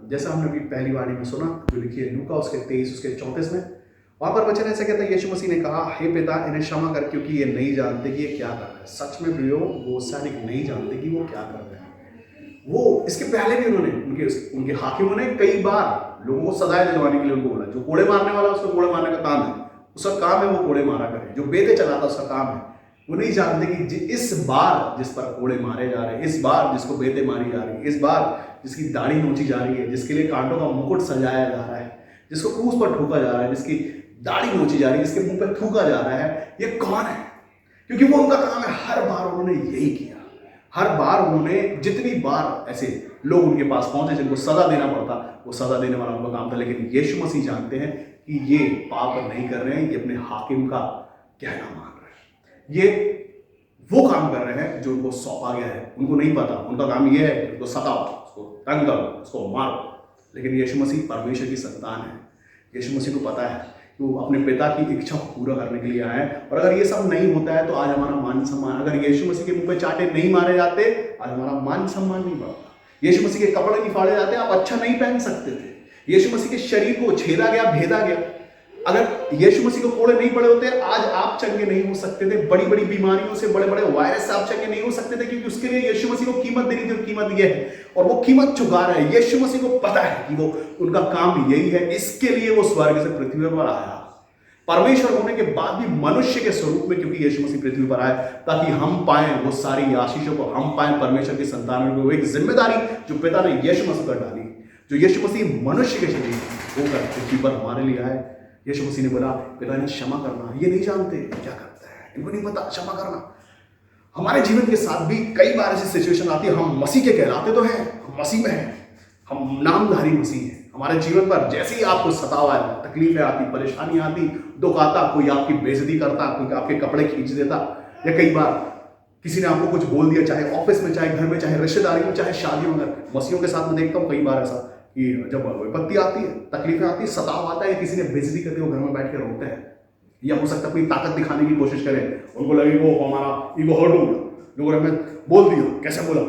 जैसा हमने अभी पहली वाणी में सुना जो लिखी है लूका उसके 23 उसके 34 में, वहां पर वचन ऐसा कहता है, यीशु मसीह ने कहा, हे पिता इन्हें क्षमा कर क्योंकि ये नहीं जानते कि ये क्या कर रहे हैं। सच में प्रियो, वो सैनिक नहीं जानते कि वो क्या कर रहे हैं। वो इसके पहले भी उन्होंने उनके हाकिमों ने कई बार लोगों को सजाएं दिलवाने के लिए उनको बोला, जो कोड़े मारने वाला उसका कोड़े मारने का काम है, उसका काम है वो कोड़े मारा करे, जो बेते चलाता उसका काम है। वो नहीं जानते कि इस बार जिस पर कोड़े मारे जा रहे हैं, इस बार जिसको बेते मारी जा रही है, इस बार जिसकी दाढ़ी नोची जा रही है, जिसके लिए कांटों का मुकुट सजाया जा रहा है, जिसको क्रूस पर ठोका जा रहा है, जिसकी दाढ़ी नोची जा रही है, जिसके मुंह पर थूका जा रहा है, ये कौन है? क्योंकि वो उनका काम है। हर बार उन्होंने यही किया। हर बार उन्होंने जितनी बार ऐसे लोग उनके पास पहुंचे जिनको सजा देना पड़ता, वो सजा देने वाला उनका काम था। लेकिन यीशु मसीह जानते हैं कि ये पाप नहीं कर रहे हैं, ये अपने हाकिम का कहना मान रहे हैं, ये वो काम कर रहे हैं जो उनको सौंपा गया है। उनको नहीं पता, उनका काम ये है कि उसको सताओ, उसको तंग करो, उसको मारो। लेकिन यीशु मसीह परमेश्वर की संतान है। यीशु मसीह को पता है कि वो अपने पिता की इच्छा को पूरा करने के लिए आए हैं। और अगर ये सब नहीं होता है तो आज हमारा मान सम्मान, अगर यीशु मसीह के मुंह पे चांटे नहीं मारे जाते, आज हमारा मान सम्मान नहीं बढ़ता। यीशु मसीह के कपड़े नहीं फाड़े जाते, आप अच्छा नहीं पहन सकते थे। यीशु मसीह के शरीर को छेदा गया, भेदा गया। अगर यीशु मसीह को कोड़े नहीं पड़े होते, आज आप चंगे नहीं हो सकते थे। बड़ी बड़ी बीमारियों से, बड़े बड़े वायरस से आप चंगे नहीं हो सकते थे, क्योंकि उसके लिए यीशु मसीह को कीमत देनी थी। कीमत यह है, और वो कीमत चुका रहे हैं। यीशु मसीह को पता है कि वो उनका काम यही है। इसके लिए वो स्वर्ग से पृथ्वी पर आया, परमेश्वर होने के बाद भी मनुष्य के स्वरूप में, क्योंकि यीशु मसीह पृथ्वी पर आए ताकि हम पाएं वो सारी आशीषों को, हम पाएं परमेश्वर की संतान में। वो एक जिम्मेदारी जो पिता ने यीशु मसीह पर डाली, जो यीशु मसीह मनुष्य के शरीर होकर पृथ्वी पर हमारे लिए आए। यीशु मसीह ने बोला, पिता ने क्षमा करना। ये नहीं जानते क्या करते हैं, इनको नहीं पता क्षमा करना। हमारे जीवन के साथ भी कई बार ऐसी सिचुएशन आती है, हम मसीह के कहलाते तो हैं, हम मसीह में हैं, हम नामधारी मसीह हैं। हमारे जीवन पर जैसे ही आपको सतावा है, तकलीफें आती, परेशानी आती, दुख आता, कोई आपकी बेइज्जती करता, कोई आपके कपड़े खींच देता, या कई बार किसी ने आपको कुछ बोल दिया, चाहे ऑफिस में, चाहे घर में, चाहे रिश्तेदारी में, चाहे शादी में। मसीहों के साथ में देखता हूँ कई बार ऐसा कि जब विपत्ति आती है, तकलीफें आती है, सताव आता है, किसी ने बेइज्जती करके वो घर में बैठ के रोते हैं, या हो सकता है कोई ताकत दिखाने की कोशिश करें, उनको लगे वो हमारा ईगो हर्ट हो गया, लोगों ने हमें बोल दिया, कैसे बोला।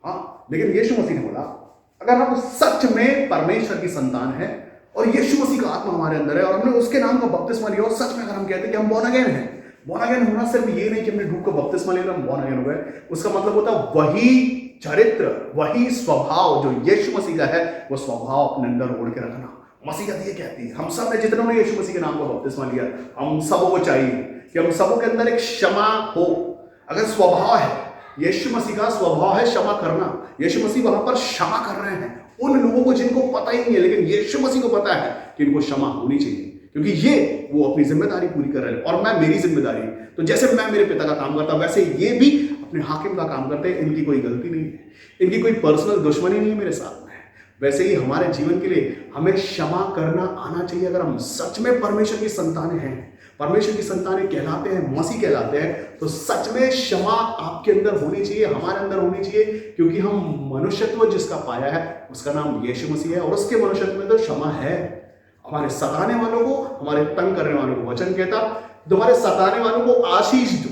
हाँ, लेकिन यीशु मसीह ने बोला, अगर हम सच में परमेश्वर की संतान है और यीशु मसीह का आत्मा हमारे अंदर है और हमने उसके नाम का बपतिस्मा लिया, और सच में अगर हम कहते हैं कि हम बॉर्न अगेन हैं, बॉर्न अगेन होना सिर्फ ये नहीं कि हमने डूब का बपतिस्मा लिया हम बॉर्न अगेन हो गए। उसका मतलब होता है वही चरित्र, वही स्वभाव जो यीशु मसीह का है, वो स्वभाव अपने अंदर ओढ़ के रखना। मसीहत ये कहती है, हम सब ने जितनों ने यीशु मसीह के नाम का बपतिस्मा लिया, हम सबों को चाहिए कि हम सबों के अंदर एक क्षमा हो। अगर स्वभाव है, यीशु मसीह का स्वभाव है क्षमा करना, यीशु मसीह वहां पर क्षमा कर रहे हैं उन लोगों को जिनको पता ही नहीं है, लेकिन यीशु मसीह को पता है कि इनको क्षमा होनी चाहिए, क्योंकि ये वो अपनी जिम्मेदारी पूरी कर रहे हैं। और मैं मेरी जिम्मेदारी, तो जैसे मैं मेरे पिता का काम करता वैसे ये भी अपने हाकिम का काम करते हैं। इनकी कोई गलती नहीं है, इनकी कोई पर्सनल दुश्मनी नहीं है मेरे साथ में। वैसे ही हमारे जीवन के लिए हमें क्षमा करना आना चाहिए। अगर हम सच में परमेश्वर की संतानें हैं, परमेश्वर की संतानें कहलाते हैं, मसीह कहलाते हैं, तो सच में क्षमा आपके अंदर होनी चाहिए, हमारे अंदर होनी चाहिए, क्योंकि हम मनुष्यत्व जिसका पाया है उसका नाम यीशु मसीह है, और उसके मनुष्यत्व में तो क्षमा है। हमारे सताने वालों को, हमारे तंग करने वालों को, वचन कहता तुम्हारे सताने वालों को आशीष दो,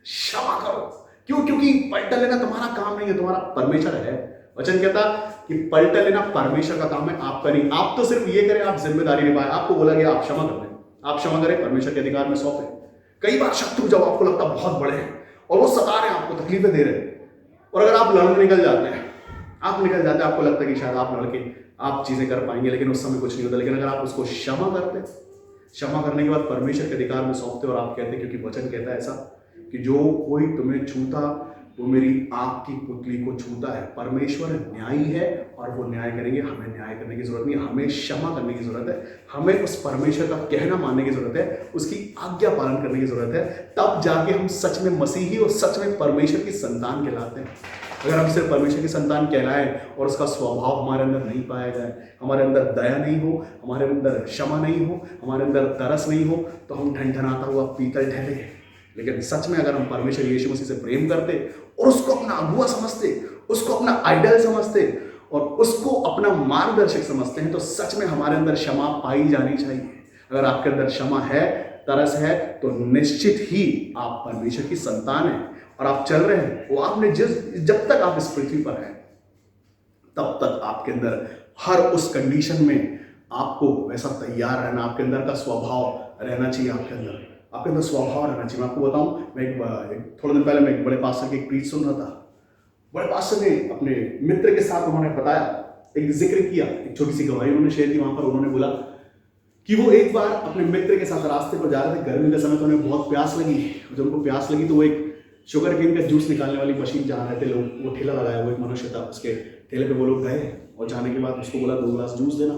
क्षमा करो। क्यों? क्योंकि पलटा लेना तुम्हारा काम नहीं है, तुम्हारा परमेश्वर है। वचन कहता कि पलटा लेना परमेश्वर का काम है, आपका नहीं। आप तो सिर्फ ये करें, आप जिम्मेदारी निभाएं। आपको बोला गया आप क्षमा कर दें, आप क्षमा करें, परमेश्वर के अधिकार में सौंपे। कई बार शत्रु जब आपको लगता बहुत बड़े हैं और वो सता रहे हैं, आपको तकलीफें दे रहे हैं, और अगर आप लड़ने निकल जाते हैं, आपको लगता है कि शायद आप लड़के आप चीजें कर पाएंगे, लेकिन उस समय कुछ नहीं होता। लेकिन अगर आप उसको क्षमा करते, क्षमा करने के बाद परमेश्वर के अधिकार में सौंपते, और आप कहते, क्योंकि वचन कहता है ऐसा कि जो कोई तुम्हें छूता वो मेरी आंख की पुतली को छूता है। परमेश्वर न्यायी है और वो न्याय करेंगे। हमें न्याय करने की जरूरत नहीं, हमें क्षमा करने की जरूरत है। हमें उस परमेश्वर का कहना मानने की जरूरत है, उसकी आज्ञा पालन करने की जरूरत है। तब जाके हम सच में मसीही और सच में परमेश्वर की संतान कहलाते हैं। अगर हम सिर्फ परमेश्वर की संतान कहलाएं और उसका स्वभाव हमारे अंदर नहीं पाया जाए, हमारे अंदर दया नहीं हो, हमारे अंदर क्षमा नहीं हो, हमारे अंदर तरस नहीं हो, तो हम ठनठनाता हुआ पीतल ठहरे। लेकिन सच में अगर हम परमेश्वर यीशु मसीह से प्रेम करते और उसको अपना अगुआ समझते, उसको अपना आइडल समझते और उसको अपना मार्गदर्शक समझते हैं, तो सच में हमारे अंदर क्षमा पाई जानी चाहिए। अगर आपके अंदर क्षमा है, तरस है, तो निश्चित ही आप परमेश्वर की संतान हैं और आप चल रहे हैं। वो आपने जब तक आप इस पृथ्वी पर हैं, तब तक आपके अंदर हर उस कंडीशन में आपको वैसा तैयार रहना, आपके अंदर का स्वभाव रहना चाहिए। आपके अंदर स्वभाव रहना चाहिए। मैं आपको बताऊं, मैं थोड़े दिन पहले मैं एक बड़े पास्टर की एक प्रीच सुन रहा था। बड़े पास्टर ने अपने मित्र के साथ उन्होंने बताया, एक जिक्र किया, एक छोटी सी गवाही उन्होंने शेयर की। वहां पर उन्होंने बोला कि वो एक बार अपने मित्र के साथ रास्ते पर जा रहे थे, गर्मी का समय, तो उन्हें बहुत प्यास लगी। जब उनको प्यास लगी तो वो एक शुगर केन का जूस निकालने वाली मशीन जहाँ रहते लोग, वो ठेला लगाया हुआ एक मनुष्य था, उसके ठेले पे वो लोग गए और जाने के बाद उसको बोला 2 गिलास जूस देना।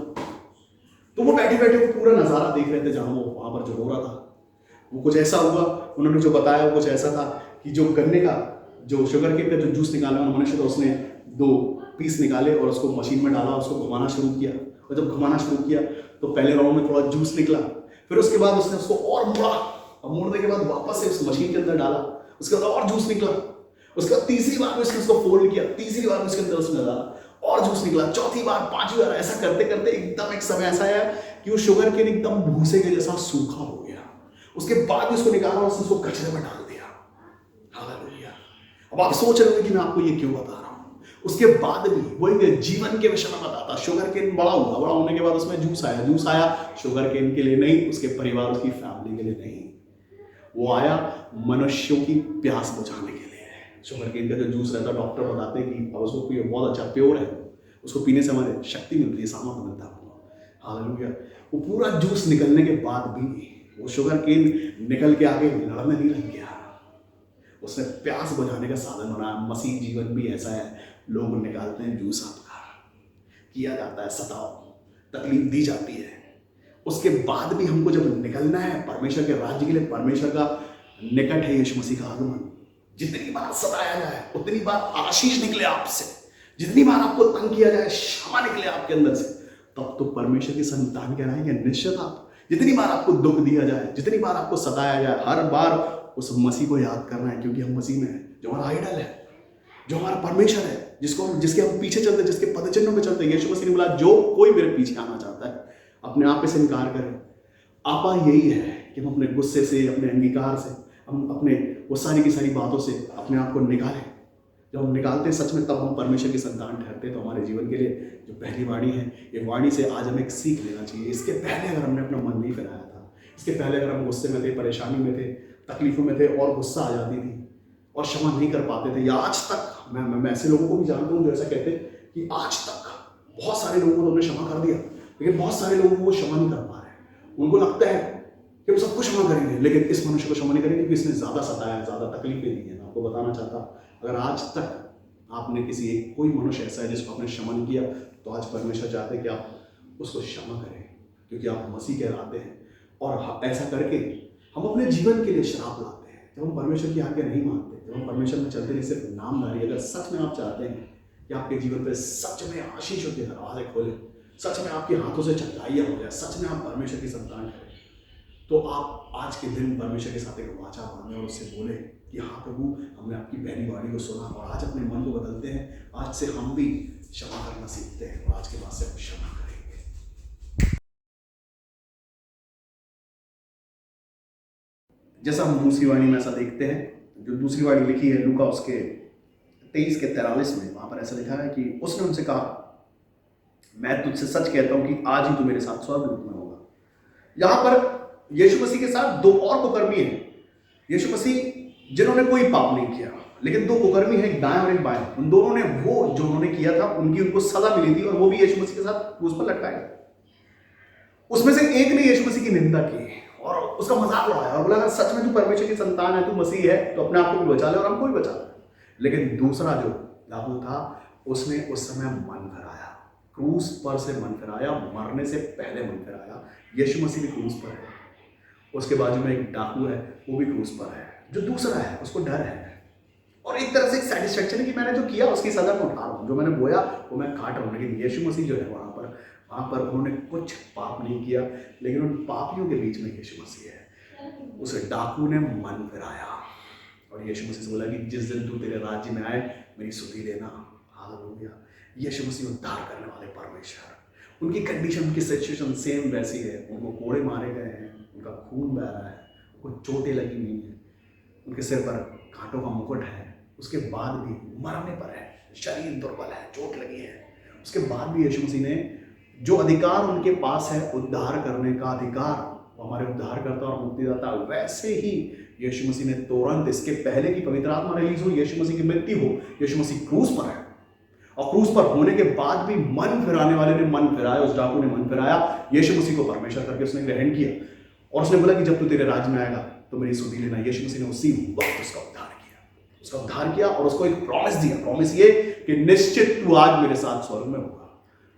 तो वो बैठे बैठे वो पूरा नज़ारा देख रहे थे जहाँ वो वहाँ पर जो हो रहा था। वो कुछ ऐसा हुआ, उन्होंने जो बताया वो कुछ ऐसा था कि जो गन्ने का, जो शुगर केन का जो जूस निकालने वाला मनुष्य था, उसने 2 पीस निकाले और उसको मशीन में डाला, उसको घुमाना शुरू किया। और जब घुमाना शुरू किया तो पहले राउंड में थोड़ा जूस निकला, फिर उसके बाद उसने उसको और मोड़ा, और मोड़ने के बाद वापस से उस मशीन के अंदर डाला, उसके बाद और जूस निकला। उसके बाद तीसरी बार में उसने उसको फोल्ड किया, तीसरी बार में उसके अंदर उसने डाला और जूस निकला, चौथी बार, पांचवी बार। ऐसा करते करते एकदम एक समय ऐसा आया कि वो शुगर केन एकदम भूसे के जैसा सूखा हो गया। उसके बाद उसको निकाला और उसको कचरे में डाल दिया। हालेलुया। अब आप सोच रहे हो कि मैं आपको ये क्यों बता रहा हूं। उसके बाद भी वो एक जीवन के विषय में बताता। शुगर केन बड़ा हुआ, बड़ा होने के बाद उसमें जूस आया शुगर केन के लिए नहीं, उसके परिवार, उसकी फैमिली के लिए नहीं, वो आया मनुष्यों की प्यास बुझाने के लिए। शुगर केन का जो जूस रहता है, डॉक्टर बताते हैं कि उसको बहुत अच्छा प्योर है, उसको पीने से हमारे शक्ति मिलती है, सामर्थ्य मिलता है। हालेलुया। वो पूरा जूस निकलने के बाद भी वो शुगर केन निकल के आगे लड़ने नहीं लग गया, उसने प्यास बुझाने का साधन बनाया। मसीह जीवन भी ऐसा है, लोग निकालते हैं जूस, आपका किया जाता है, सताव, तकलीफ दी जाती है, उसके बाद भी हमको जब निकलना है परमेश्वर के राज्य के लिए, परमेश्वर का निकट है यीशु मसीह का आगमन। जितनी बार सताया जाए उतनी बार आशीष निकले आपसे, जितनी बार आपको तंग किया जाए क्षमा निकले आपके अंदर से, तब तो परमेश्वर की संतान कहलाएंगे निश्चित आप। जितनी बार आपको दुख दिया जाए, जितनी बार आपको सताया जाए, हर बार उस मसीह को याद करना है, क्योंकि हम मसीह में हैं, जो हमारा आइडल है, जो हमारा परमेश्वर है, जिसके हम पीछे चलते, जिसके पद चिन्हों में चलते। यीशु मसीह ने बोला, जो कोई मेरे पीछे आना चाहता है अपने आप से इनकार करे। आपा यही है कि हम अपने गुस्से से, अपने अंगीकार से, हम अपने वो सारी की सारी बातों से अपने आप को निकालें। जब हम निकालते हैं सच में, तब हम परमेश्वर की संतान ठहरते हैं। तो हमारे जीवन के लिए जो पहली वाणी है, ये वाणी से आज हमें एक सीख लेना चाहिए। इसके पहले अगर हमने अपना मन नहीं फिराया था, इसके पहले अगर हम गुस्से में थे, परेशानी में थे, तकलीफों में थे और गुस्सा आ जाती थी और क्षमा नहीं कर पाते थे, या आज तक मैं ऐसे लोगों को भी जानता हूँ जो ऐसा कहते हैं कि आज तक बहुत सारे लोगों को उन्होंने क्षमा कर दिया, लेकिन बहुत सारे लोगों को वो क्षमा नहीं कर पा रहे। उनको लगता है कि वो सब कुछ क्षमा करेंगे, लेकिन इस मनुष्य को क्षमा नहीं करेंगे क्योंकि इसने ज़्यादा सताया, ज़्यादा तकलीफें दी है। मैं आपको बताना चाहता, अगर आज तक आपने किसी कोई मनुष्य ऐसा है जिसको आपने क्षमा नहीं किया, तो आज परमेश्वर चाहते हैं कि आप उसको क्षमा करें, क्योंकि आप मसीह कहलाते हैं। और ऐसा करके हम अपने जीवन के लिए श्राप लाते हैं। जब हम परमेश्वर की आज्ञा नहीं मानते, जब हम परमेश्वर में चलते नहीं, सिर्फ नामधारी। अगर सच में आप चाहते हैं कि आपके जीवन पर सच में आशीष होती है, दरवाजे खोले, सच में आपके हाथों से चंगाइयाँ हो जाए, सच में आप परमेश्वर की संतान करें, तो आप आज के दिन परमेश्वर के साथ एक वाचा बांधें और उससे बोले कि हाँ प्रभु, हमने आपकी पहली वाणी को सुना और आज अपने मन को बदलते हैं। आज से हम भी क्षमा करना सीखते हैं और आज के बाद से हम क्षमा करेंगे। जैसा हम दूसरी वाणी में ऐसा देखते हैं, जो दूसरी वाणी लिखी है लूका उसके 23 के 43 में, वहां पर ऐसा लिखा है कि उसने उनसे कहा, मैं तुझसे सच कहता हूं कि आज ही तू मेरे साथ स्वर्गलोक में होगा। यहां पर यीशु मसीह के साथ 2 और कुकर्मी हैं। यीशु मसीह जिन्होंने कोई पाप नहीं किया, लेकिन 2 कुकर्मी हैं, एक दाएं और एक बाएं। उन दोनों ने वो जो उन्होंने किया था उनको सजा मिली थी, और वो भी यीशु मसीह के साथ क्रूस पर लटकाए। उसमें से एक ने यीशु मसीह की निंदा की और उसका मजाक उड़ाया और बोला, अगर सच में तू परमेश्वर की संतान है, तू मसीह है, तो अपने आप को भी बचा ले और हमको भी बचा ले। लेकिन दूसरा जो लाभू था, उसने उस समय मन फिराया, क्रूस पर से मन फिराया, मरने से पहले मन फिराया। यीशु मसीह भी क्रूस पर है, उसके बाजू में एक डाकू है, वो भी क्रूस पर है। जो दूसरा है उसको डर है और एक तरह से एक सेटिस्फेक्शन है कि मैंने जो किया उसकी सजा मैं उठा रहा हूँ, जो मैंने बोया वो मैं काट रहा हूँ। लेकिन यीशु मसीह जो है वहाँ पर उन्होंने कुछ पाप नहीं किया, लेकिन उन पापियों के बीच में यीशु मसीह है। उस डाकू ने मन फिराया और यीशु मसीह से बोला कि जिस दिन तू तेरे राज्य में आए मेरी सुधि लेना। हालेलुया। यीशु मसीह उद्धार करने वाले परमेश्वर। उनकी कंडीशन, उनकी सिचुएशन सेम वैसी है। उनको कोड़े मारे गए हैं, उनका खून बह रहा है, उनको चोटें लगी हुई हैं, उनके सिर पर कांटों का मुकुट है, उसके बाद भी मरने पर है, शरीर दुर्बल है, चोट लगी है, उसके बाद भी यीशु मसीह ने जो अधिकार उनके पास है उद्धार करने का अधिकार, वो हमारे उद्धारकर्ता और मुक्तिदाता, वैसे ही यीशु मसीह ने तुरंत इसके पहले कि पवित्र आत्मा रिलीज हो, यीशु मसीह की मृत्यु हो, यीशु मसीह क्रूस पर है और क्रूस पर होने के बाद भी मन फिराने वाले ने मन फिराया, उस डाकू ने मन फिराया, यीशु मसीह को परमेश्वर करके उसने ग्रहण किया और उसने बोला कि जब तू तेरे राज्य में आएगा तो मेरी सुधि लेना। यीशु मसीह ने उसी वक्त उसका उद्धार किया और उसको एक प्रॉमिस दिया। प्रॉमिस ये कि निश्चित तू आज मेरे साथ स्वर्ग में होगा।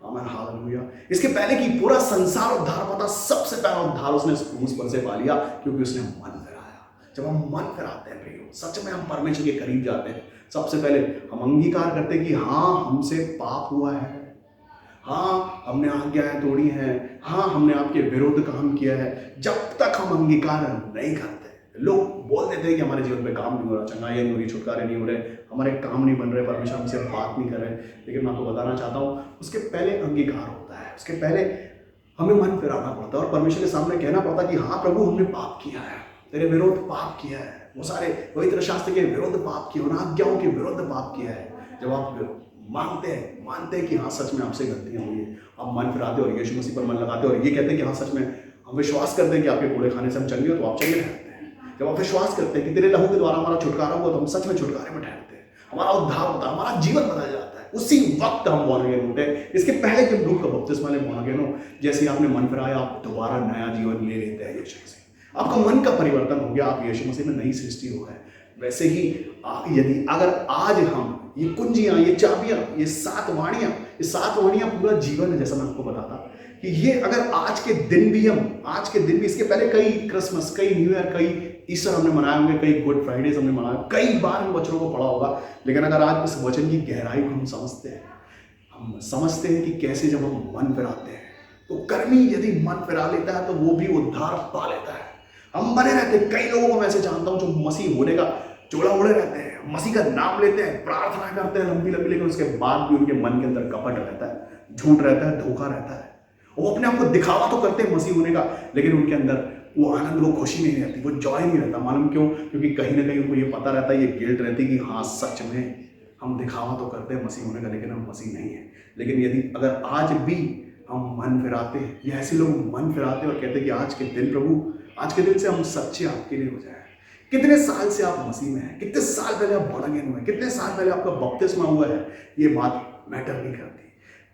आमीन, हालेलुया। इसके पहले कि पूरा संसार उद्धार पाता, सबसे पहला उद्धार उसने क्रूस पर से पा लिया, क्योंकि उसने मन फिराया। जब हम मन फिराते हैं प्रियो, सच में हम परमेश्वर के करीब जाते हैं। सबसे पहले हम अंगीकार करते हैं कि हाँ, हमसे पाप हुआ है, हाँ हमने आज्ञाएं तोड़ी हैं, हाँ हमने आपके विरुद्ध काम किया है। जब तक हम अंगीकार नहीं करते, लोग बोल देते हैं कि हमारे जीवन में काम नहीं हो रहा, चंगाई नहीं हो रही, छुटकारे नहीं हो रहे, हमारे काम नहीं बन रहे, परमेश्वर हमसे बात नहीं कर रहे। लेकिन मैं आपको बताना चाहता हूँ, उसके पहले अंगीकार होता है, उसके पहले हमें मन फिराना पड़ता है और परमेश्वर के सामने कहना पड़ता है कि हाँ प्रभु, हमने पाप किया है, तेरे विरुद्ध पाप किया है, वो सारे पवित्र शास्त्र के विरुद्ध पाप किया, उन आज्ञाओं के विरुद्ध पाप किया है। जब आप मानते हैं कि हाँ सच में आपसे गलतियां हुई है, आप मन फिराते और यीशु मसीह पर मन लगाते और ये कहते हैं कि हाँ सच में हम विश्वास करते हैं कि आपके कूड़े खाने से हम चंगे हो, तो आप चंगे ठहरते हैं। जब आप विश्वास करते हैं कि तेरे लहू के द्वारा हमारा छुटकारा हुआ, तो हम सच में छुटकारे में ठहरते हैं, हमारा उद्धार होता है, हमारा जीवन बदल जाता है। उसी वक्त हम बॉर्न अगेन होते हैं। इसके पहले कि रूह का बपतिस्मा ले बॉर्न अगेन हो, जैसे आपने मन फिराया, आप दोबारा नया जीवन ले लेते हैं यीशु मसीह। आपका मन का परिवर्तन हो गया, आप यीशु मसीह में नई सृष्टि हो गए। वैसे ही यदि अगर आज हम ये कुंजियां, ये चाबियां, ये सात वाणियां पूरा जीवन है, जैसा मैं आपको बताता कि ये अगर आज के दिन भी इसके पहले कई क्रिसमस, कई न्यू ईयर, कई ईस्टर हमने मनाए होंगे, कई गुड फ्राइडेज हमने मनाए, कई बार इन वचनों को पढ़ा होगा, लेकिन अगर आज इस वचन की गहराई को हम समझते हैं कि कैसे जब हम मन फिराते हैं, तो कर्मी यदि मन फिरा लेता है तो वो भी उद्धार पा लेता है। हम बने रहते हैं, कई लोगों को मैं ऐसे जानता हूं जो मसीह होने का चोला ओढ़े रहते हैं, मसीह का नाम लेते हैं, प्रार्थना करते हैं लंबी, लेकिन उसके बाद भी उनके मन के अंदर कपट रहता है, झूठ रहता है, धोखा रहता है। वो अपने आप को दिखावा तो करते हैं मसीह होने का, लेकिन उनके अंदर वो आनंद, वो खुशी नहीं रहती, वो जॉय नहीं रहता। मालूम क्यों? क्योंकि कहीं ना कहीं उनको ये पता रहता है, ये गिल्ट रहती है कि हाँ सच में हम दिखावा तो करते हैं मसीह होने का, लेकिन हम मसीह नहीं है। लेकिन यदि अगर आज भी हम मन फिराते हैं, या ऐसे लोग मन फिराते हैं और कहते हैं कि आज के दिन प्रभु, आज के दिन से हम सच्चे आपके लिए हो जाए। कितने साल से आप मसीह में हैं, कितने साल पहले आप बॉर्न अगेन हुए, कितने साल पहले आपका बपतिस्मा हुआ है, ये बात मैटर नहीं करती।